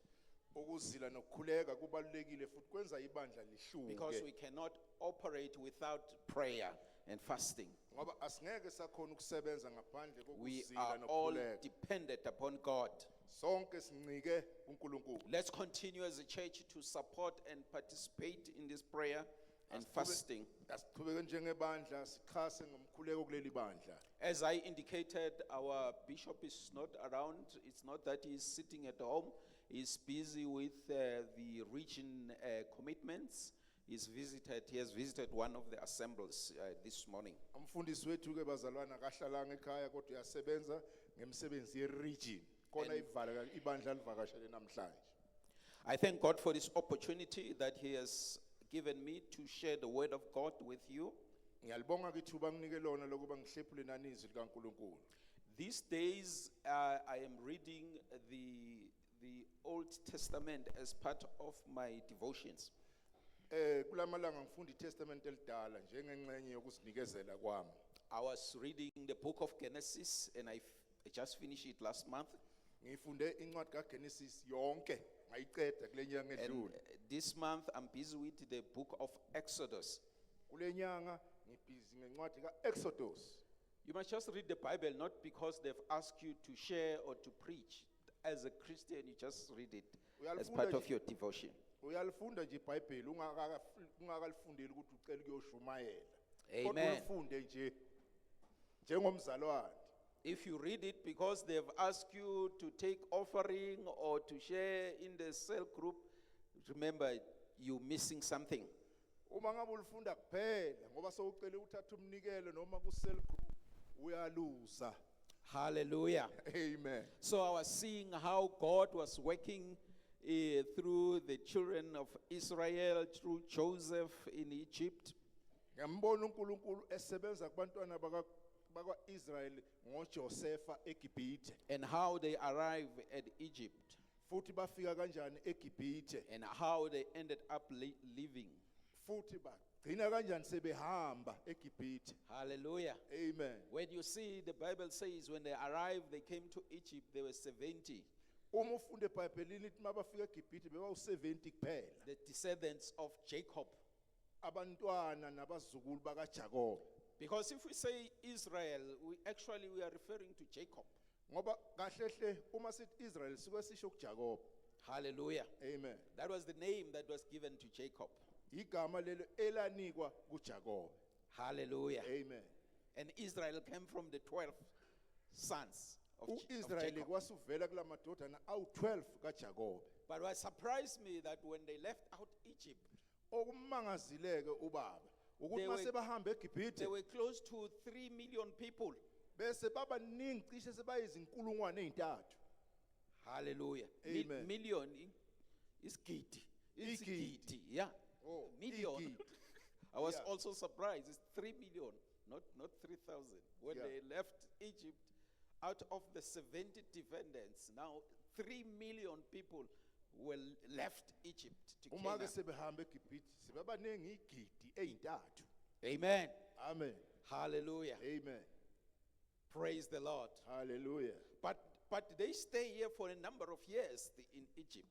Ukuzila nokukhuleka kubalulekile futhi kwenza ibandla because lihluke. we cannot operate without prayer and fasting. Ngoba asingeke sakhona ukusebenza ngaphandle We kokuzila are all nokukhuleka. dependent upon God. sonke sincike uNkulunkulu. Let's continue as a church to support and participate in this prayer and Asiqhube- fasting. Asiqhubeke njengebandla sikhase ngomkhuleko kuleli bandla. As I indicated, our bishop is not around. It's not that he's sitting at home. He's busy with the region commitments. He has visited one of the assemblies this morning. Umfundisi wethu ke bazalwana akahlalanga ekhaya kodwa uyasebenza ngemsebenzi ye-region. Khona ibandla livakashele namhlanje. I thank God for this opportunity that he has given me to share the word of God with you. Ngiyalibonga ke ithuba nginike lona lokuba ngihlephule nanizwi likaNkulunkulu. These days, I am reading the Old Testament as part of my devotions. Kulamalanga ngifunda iTestament elidala njengengxenye yokusinikezela kwami. I was reading the book of Genesis, and I just finished it last month. Ngifunde incwadi kaGenesis yonke ngayiqeda kule nyanga And edlule. this month, I'm busy with the book of Exodus. Kule nyanga ngibhizi ngencwadi kaExodus. You must just read the Bible, not because they've asked you to share or to preach. As a Christian, you just read it as part of your devotion. Uyalifunda nje iBhayibheli ungakalifundeli ukuthi ucela ukuyoshumayela. Kodwa Amen. ulifunde nje njengomzalwane. If you read it because they've asked you to take offering or to share in the cell group, remember you're missing something. Uma ngabe ulifunda kuphela ngoba sowucela uthatha umnikelo noma ku cell group uyaluza. Hallelujah. Amen. So I was seeing how God was working through the children of Israel, through Joseph in Egypt. Ngiyambona uNkulunkulu esebenza kubantwana bakwa-Israyeli ngoJosefa eGibhithe. And how they arrived at Egypt, Futhi bafika kanjani eGibhithe. and how they ended up living. Futhi bagcina kanjani sebehamba eGibhithe. Hallelujah. Amen. When you see, the Bible says when they arrived, they came to Egypt, they were 70, Uma ufunde eBhayibhelini lithi mabafika eGibhithe bebawu-70 kuphela. the descendants of Jacob. Abantwana nabazukulu bakaJakobe. Because if we say Israel, we are referring to Jacob. Ngoba kahle hle uma sithi Israel suke sisho kuJakobe. Hallelujah. Amen. That was the name that was given to Jacob. Igama lelo elanikwa kuJakobe. Hallelujah. Amen. And Israel came from the 12 sons of U-Israyeli Jacob. kwasuvela kula madodana awu-12 kaJakobe. But what surprised me that when they left out Egypt, Okumangazileke ubaba ukuthi They were- mase bahamba they eGibhithe were close to 3 million people. bese babaningi cishe sebayizinkulungwane ezintathu. Hallelujah. Amen. Million is gidi. It's Igidi. gidi. Yeah. Oh, Million. igidi. I was Yeah. also surprised. It's 3 million, not 3,000. When Yeah. they left Egypt, out of the 70 defendants, now 3 million people were left Egypt to Uma ke Canaan. sebehamba eGibhithe sebabaningi igidi ezintathu. Amen. Amen. Hallelujah. Amen. Praise the Lord. Hallelujah. But they stay here for a number of years in Egypt.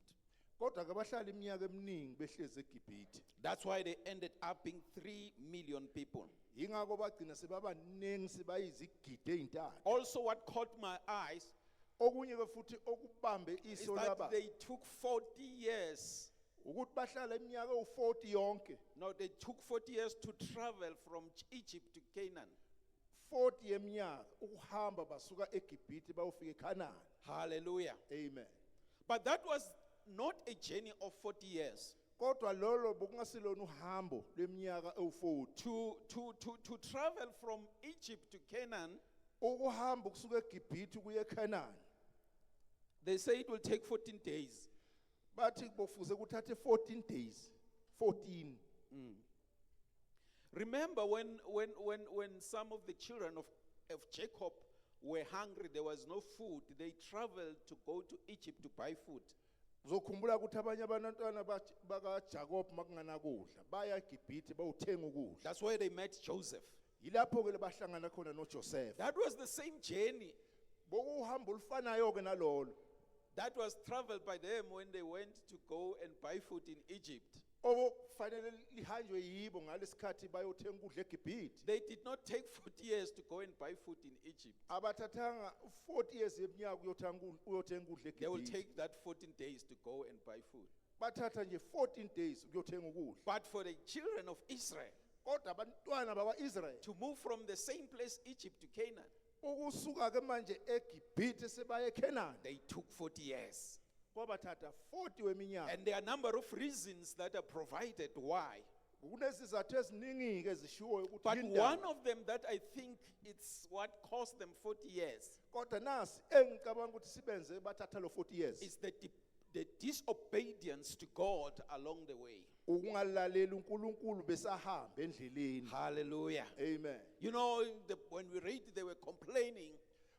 Kodwa ke bahlala iminyaka eminingi behlezi eGibhithe. That's why they ended up being 3 million people. Yingakho bagcina sebabaningi sebayizigidi ezintathu. Also, what caught my eyes Okunye ke futhi okubambe is iso that laba they took 40 years. ukuthi bahlala iminyaka ewu-40 yonke. No, they took 40 years to travel from Egypt to Canaan. 40 yeminyaka ukuhamba basuka eGibhithe bayofika eKhanani. Hallelujah. Amen. But that was not a journey of 40 years. Kodwa lolo bokungasilona uhambo leminyaka ewu-40. To travel from Egypt to Canaan, Ukuhamba ukusuka eGibhithe kuye eKhanani. they say it will take 14 days. Bathi bofuze kuthathe 14 days. 14. Remember when some of the children of Jacob were hungry, there was no food, they traveled to go to Egypt to buy food. Uzokhumbula ukuthi abanye abantwana bakaJakob makunganakudla baya eGibhithe bayothenga ukudla. That's where they met Joseph. Yilapho ke bahlangana khona noJoseph. That was the same journey Bokuhamba olufanayo ke nalolo. that was traveled by them when they went to go and buy food in Egypt. okufanele lihanjwe yibo ngalesikhathi bayothenga ukudla eGibhithe. They did not take 40 years to go and buy food in Egypt. Abathathanga 40 years yeminyaka uyothenga ukudla They will eGibhithe. take that 14 days to go and buy food. Bathatha nje 14 days ukuyothenga ukudla. But for the children of Israel Kodwa abantwana bakwaIsrael to move from the same place, Egypt, to Canaan, ukusuka ke manje eGibhithe sebaye eKenani they took 40 years. kwabathatha 40 weminyaka. And there are a number of reasons that are provided why. Kunesizathu eziningi ke zishiwo ukuthi But yindaba. one of them that I think it's what cost them 40 years Kodwa nasi engicabanga ukuthi sibenze bathatha lo 40 years. is the disobedience to God along the way. Ukungalaleli uNkulunkulu besahamba endleleni. Hallelujah. Amen. You know, when we read, they were complaining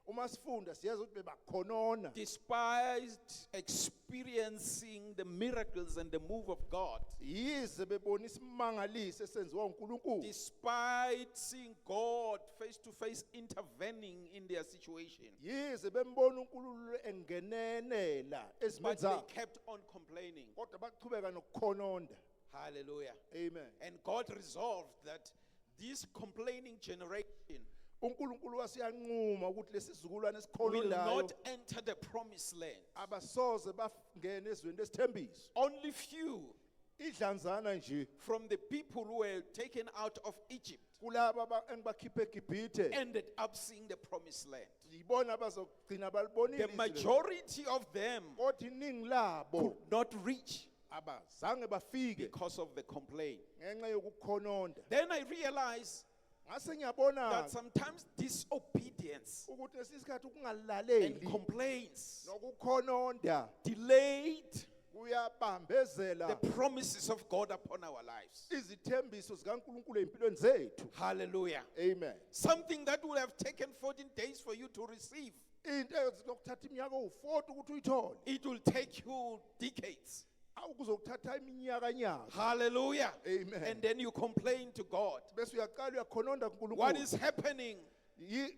Uma sifunda siyazi ukuthi bebakhonona despite experiencing the miracles and the move of God, yize bebona isimangaliso esenziwa uNkulunkulu. despite seeing God face to face intervening in their situation. Yize bembona uNkulunkulu engenenela But they esimenzako. kept on complaining. Kodwa baqhubeka nokukhononda. Hallelujah. Amen. And God resolved that this complaining generation uNkulunkulu wasiyanquma ukuthi lesizukulwane will esikhonondayo not enter the promised land. abasoze bangene ezweni lesithembiso. Only few Idlanzana nje from the people who were taken out of Egypt kulabo engibakhiphe eGibhithe ended up seeing the promised land. yibona abazogcina balibonile The izwe. majority of them Kodwa iningi labo could not reach abazange bafike because of the complaint. ngenxa yokukhononda. Then I realized Ngase ngiyabona that sometimes disobedience ukuthi lesikhathi and ukungalaleli complaints nokukhononda delayed the kuyabambezela promises of God upon our lives. izithembiso zikaNkulunkulu empilweni zethu. Hallelujah. Amen. Something that would have taken 14 days for you to receive, Into ezokuthatha iminyaka u40 ukuthi uyithole. it will take you decades. Awukuzokuthatha iminyaka. Hallelujah. Amen. And then you complain to God. Bese uyaqala uyakhononda What kuNkulunkulu. is happening?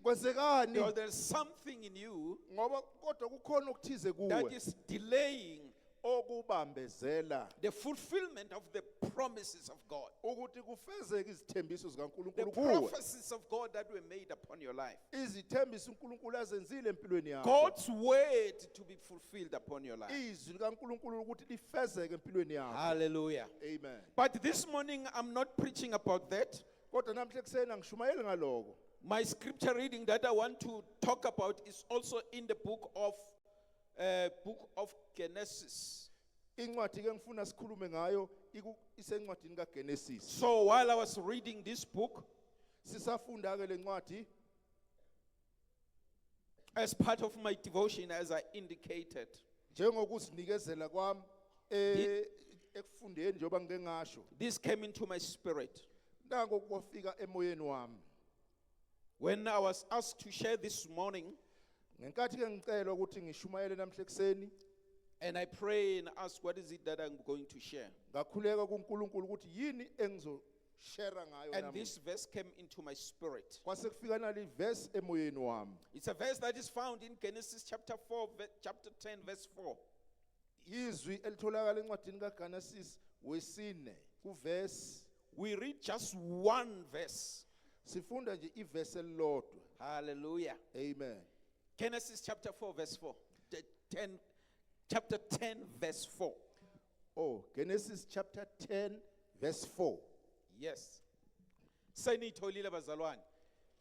Kwenzekani? There's something in you Ngoba kodwa kukhona okuthize that kuwe is delaying okubambezela the fulfillment of the promises of God. ukuthi kufezeke izithembiso The zikaNkulunkulu kuwe. prophecies of God that were made upon your life. Izithembiso uNkulunkulu azenzile empilweni yakho. God's word to be fulfilled upon your life. Izwi likaNkulunkulu ukuthi lifezeke empilweni yakho. Hallelujah. Amen. But this morning, I'm not preaching about that. Kodwa namhla ekuseni angishumayeli ngaloko. My scripture reading that I want to talk about is also in the book of Genesis. Incwadi ke ngifuna sikhulume ngayo isencwadini kaGenesis. So while I was reading this book, Sisafunda ke lencwadi as part of my devotion, as I indicated, njengokuzinikezela kwami ekufundeni njoba ngeke ngasho. this came into my spirit. Nango kwafika emoyeni wami. When I was asked to share this morning, Ngenkathi ke ngicela ukuthi ngishumayele namhla ekuseni, and I pray and ask, what is it that I'm going to share? ngakhuleka kuNkulunkulu ukuthi yini engizoshare ngayo And nami. this verse came into my spirit. Kwase kufika nali verse emoyeni wami. It's a verse that is found in Genesis chapter 4, chapter 10, verse 4. Izwi elitholakala encwadini kaGenesis wesine kuverse. We read just one verse. Sifunda nje iverse elilodwa. Hallelujah. Amen. Genesis chapter 4, verse 4. Chapter 10, verse 4. Oh, Genesis chapter 10 verse 4. Yes. Senitholile bazalwane.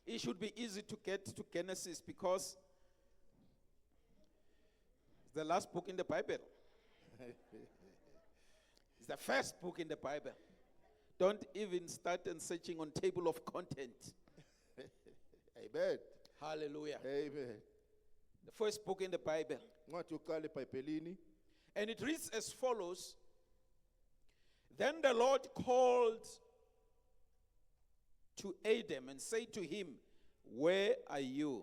It should be easy to get to Genesis because it's the last book in the Bible. It's the first book in the Bible. Don't even start and searching on table of content. Amen. Hallelujah. Amen. The first book in the Bible. Incwadi yokuqala eBhayibhelini. And it reads as follows. Then the Lord called to Adam and said to him, where are you?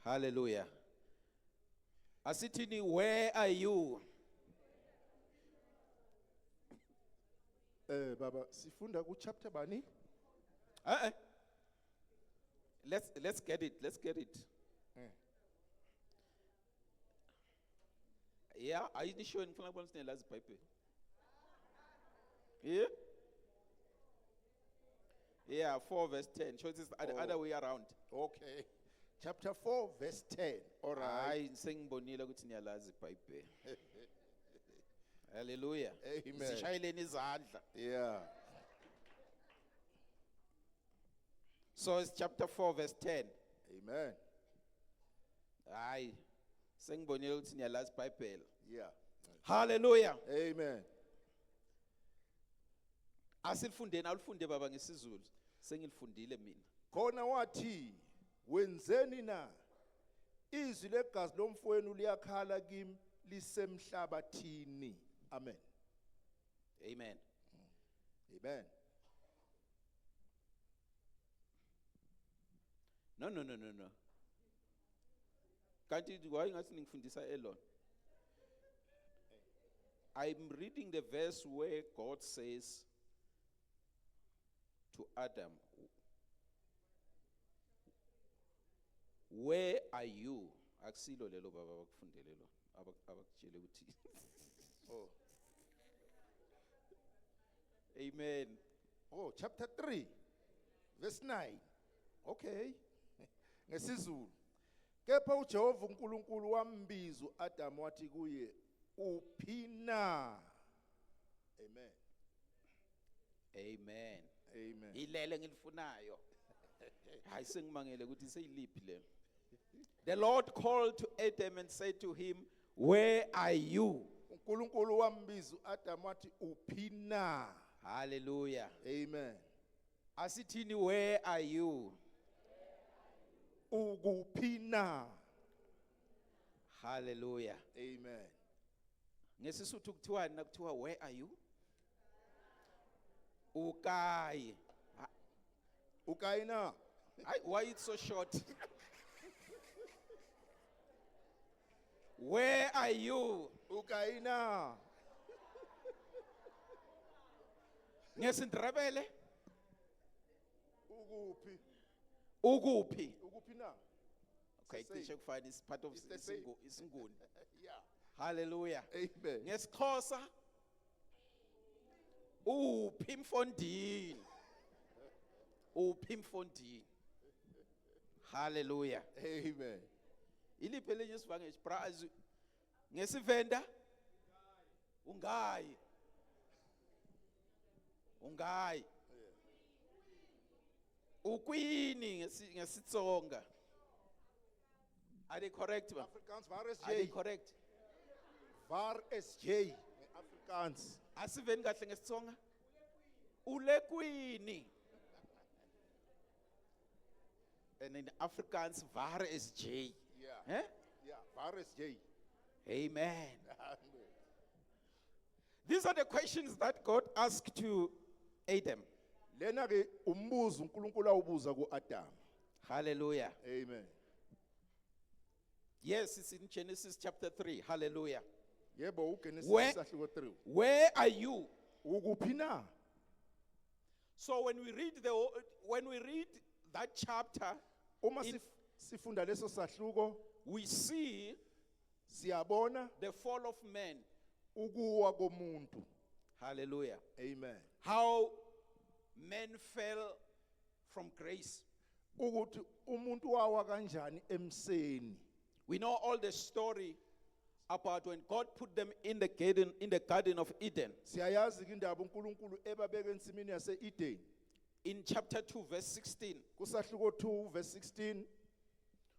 Hallelujah. Asitini, where are you? Baba, sifunda ku chapter bani? Let's get it. Let's get it. Yeah, I didn't show in Bible. Yeah? Yeah, 4 verse 10. So it's the other way around. Okay. Chapter 4 verse 10. All right. Hayi sengibonile ukuthi niyalazi iBhayibheli. Hallelujah. Amen. Sishayeleni izandla. Yeah. So it's chapter 4 verse 10. Amen. Hayi sengibonile ukuthi niyalazi iBhayibheli. Yeah. Hallelujah. Amen. Asilifundeni alufunde baba ngesizulu. Sengilifundile mina. Khona wathi wenzeni na izwi legazi lomfowenu liyakhala kimi lisemhlabathini. Amen. Amen. Amen. No. Kanti why ngathi ningifundisa elona? I'm reading the verse where God says to Adam, where are you? Akusilo lelo baba abakufundele lo. Abakutshele ukuthi. Oh. Amen. Oh, chapter 3 verse 9. Okay. Ngesizulu. Kepha uJehova uNkulunkulu wambiza uAdam wathi kuye uphina. Amen. Amen. Amen. Ilele ngilifunayo. Hayi sengimangele ukuthi seyiliphi le. The Lord called to Adam and said to him, where are you? uNkulunkulu wambiza uAdam wathi uphina. Hallelujah. Amen. Asithini, where are you? Ukuphina. Hallelujah. Amen. Ngesisuthu kuthiwa nakuthiwa where are you? Ukai. Ukaina. Why it's so short? Where are you? Ukaina. Ngesindrebele? Ukuphi. Ukuphi? Ukuphina. Okay, It's the teacher kufani is part of It's the same. isinguni. Yeah. Hallelujah. Amen. NgesiXhosa uphi mfondini? Uphi mfondini? Hallelujah. Amen. Iliphi elinye isivanga esibrazwi ngesivenda ungayi. Ungayi. Ukwini ngesitsonga. Are they correct, ma? Afrikaans waar is Are they J? correct? Waar is J? Afrikaans. Asiveni kahle ngesitsonga. Ulekwini. And in Afrikaans, waar is J? Yeah. Eh? Yeah, waar is J? Amen. These are the questions that God asked to Adam. Lena ke umbuzo uNkulunkulu awubuza kuAdam. Hallelujah. Amen. Yes, it's in Genesis chapter 3. Hallelujah. Yebo uGenesis Where- isahluko 3. Where are you? Ukuphi na? So when we read that chapter, Uma In- sifunda leso sahluko we see siyabona the fall of man. ukuwa komuntu. Hallelujah. Amen. How men fell from grace. Ukuthi umuntu wawa kanjani emseni. We know all the story about when God put them in the garden of Eden. Siyayazi ke indaba uNkulunkulu ebabeka ensimini yase-Eden. In chapter 2 verse 16, Kusahluko 2 verse 16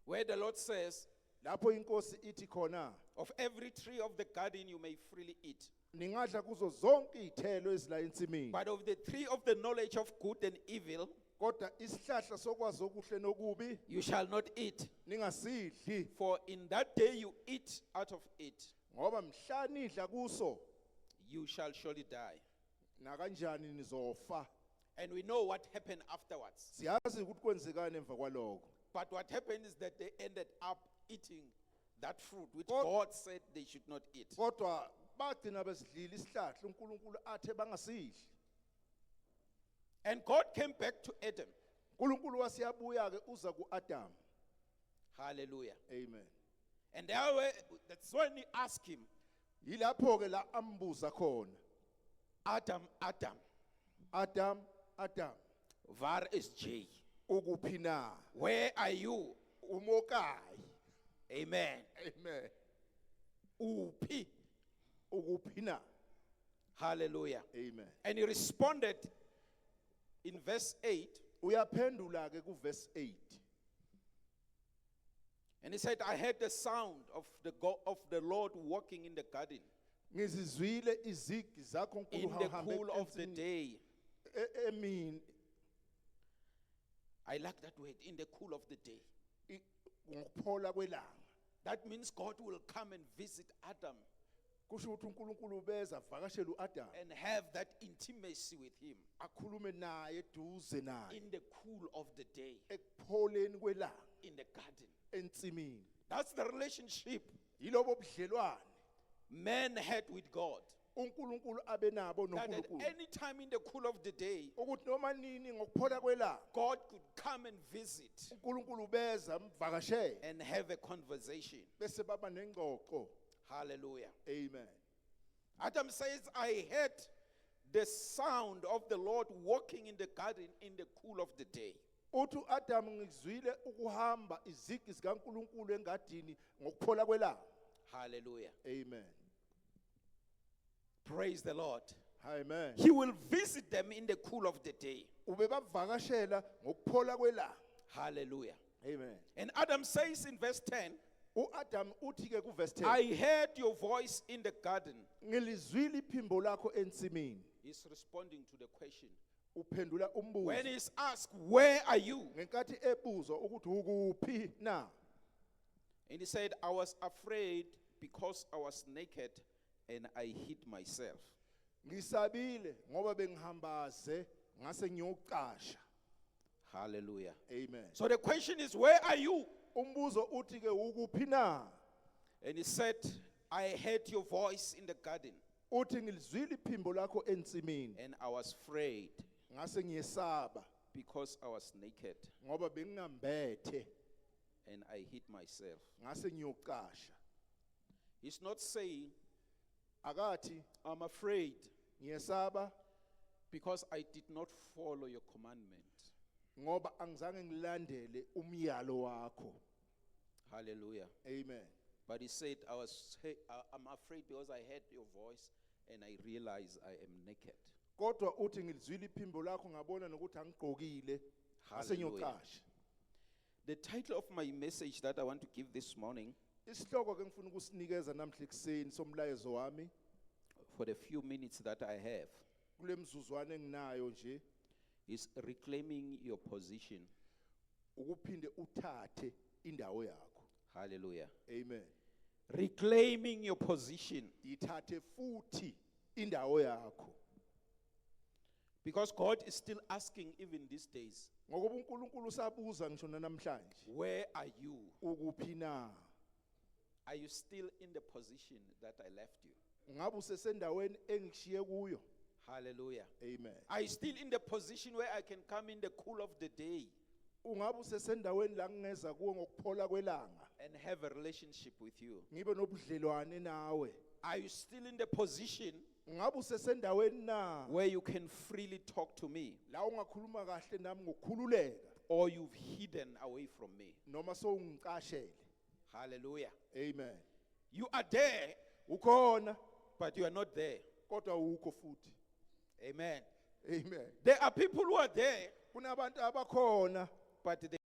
where the Lord says, lapho inkosi ithi khona of every tree of the garden you may freely eat, ningadla kuzo zonke izithelo ezila ensimini. but of the tree of the knowledge of good and evil Kodwa isihlahla sokwazi okuhle nokubi you shall not eat, ningasidli for in that day you eat out of it, ngoba mhla nidla kuso you shall surely die. na kanjani nizofa. And we know what happened afterwards. Siyazi ukuthi kwenzekani emva kwaloko. But what happened is that they ended up eating that fruit which Kod- God said they should not eat. Kodwa bagcina besidlila isihlahla uNkulunkulu athe bangasidli. And God came back to Adam. uNkulunkulu wasiyabuya ke uza kuAdam. Hallelujah. Amen. And that's when he asked him, Yilapho ke la ambuza khona. Adam, Adam. Adam, Adam, Waar is J? ukuphi na? Where are you? Umokai. Amen. Amen. Uphi. Ukuphi na? Hallelujah. Amen. And he responded in verse 8, Uyaphendula ke ku verse 8. and he said, I heard the sound of the Lord walking in the garden Ngizizwile izigi zakho in nkulu the hahambe cool of the ensimini- day. emini I like that word, in the cool of the day. ngokuphola kwelanga. That means God will come and visit Adam Kusho ukuthi uNkulunkulu beza vakashela uAdam and have that intimacy with him akhulume naye eduze naye in the cool of the day, ekupholeni kwelanga in the garden. ensimini. That's the relationship Yilobo budlelwane man had with God. uNkulunkulu abenabo That at noNkulunkulu. any time in the cool of the day, Ukuthi noma nini ngokuphola kwelanga God could come and visit uNkulunkulu beza mvakashele and have a conversation. bese baba nengxoxo. Hallelujah. Amen. Adam says, I heard the sound of the Lord walking in the garden in the cool of the day. Uthi uAdam ngizwile ukuhamba izigi zikaNkulunkulu engadini ngokuphola kwelanga. Hallelujah. Amen. Praise the Lord. Amen. He will visit them in the cool of the day. Ubebavakashela ngokuphola kwelanga. Hallelujah. Amen. And Adam says in verse 10, uAdam uthi ke ku verse 10. I heard your voice in the garden. Ngilizwile iphimbo lakho ensimini. He's responding to the question. Uphendula umbuzo. When he's asked, where are you? Ngenkathi ebuzwa ukuthi ukuphi na? And he said, I was afraid because I was naked and I hid myself. Ngisabile ngoba bengihambaze ngase ngiyocasha. Hallelujah. Amen. So the question is, where are you? Umbuzo uthi ke ukuphi na? And he said, I heard your voice in the garden Uthi ngilizwile iphimbo lakho ensimini. and I was afraid Ngase ngiyesaba because I was naked ngoba bengingambethe and I hid myself. ngase ngiyocasha. He's not saying, Akathi I'm afraid ngiyesaba because I did not follow your commandment. ngoba angizange ngilandele umyalo wakho. Hallelujah. Amen. But he said, I'm afraid because I heard your voice and I realized I am naked. Kodwa uthi ngilizwile iphimbo lakho ngabona nokuthi angigqokile ngase Hallelujah. ngiyocasha. The title of my message that I want to give this morning, Isihloko ke ngifuna ukusinikeza namhla ekuseni somlayezo wami for the few minutes that I have, kule mzuzwana enginayo nje is reclaiming your position. ukuphinde uthathe indawo yakho. Hallelujah. Amen. Reclaiming your position. Ithathe futhi indawo yakho. Because God is still asking even these days, Ngoba uNkulunkulu usabuza ngisho namhlanje. where are you? Ukuphi na? Are you still in the position that I left you? Ngabe usesendaweni engishiye kuyo? Hallelujah. Amen. Are you still in the position where I can come in the cool of the day Ungabe usesendaweni la ngingeza kuwo ngokuphola kwelanga and have a relationship with you? ngibe nobudlelwane nawe? Are you still in the position Ngabe usesendaweni na where you can freely talk to me, la ungakhuluma kahle nami ngokukhululeka or you've hidden away from me? noma sowungicashele? Hallelujah. Amen. You are there, Ukhona but you are not there. kodwa ukho futhi. Amen. Amen. There are people who are there, Kunabantu abakhona but they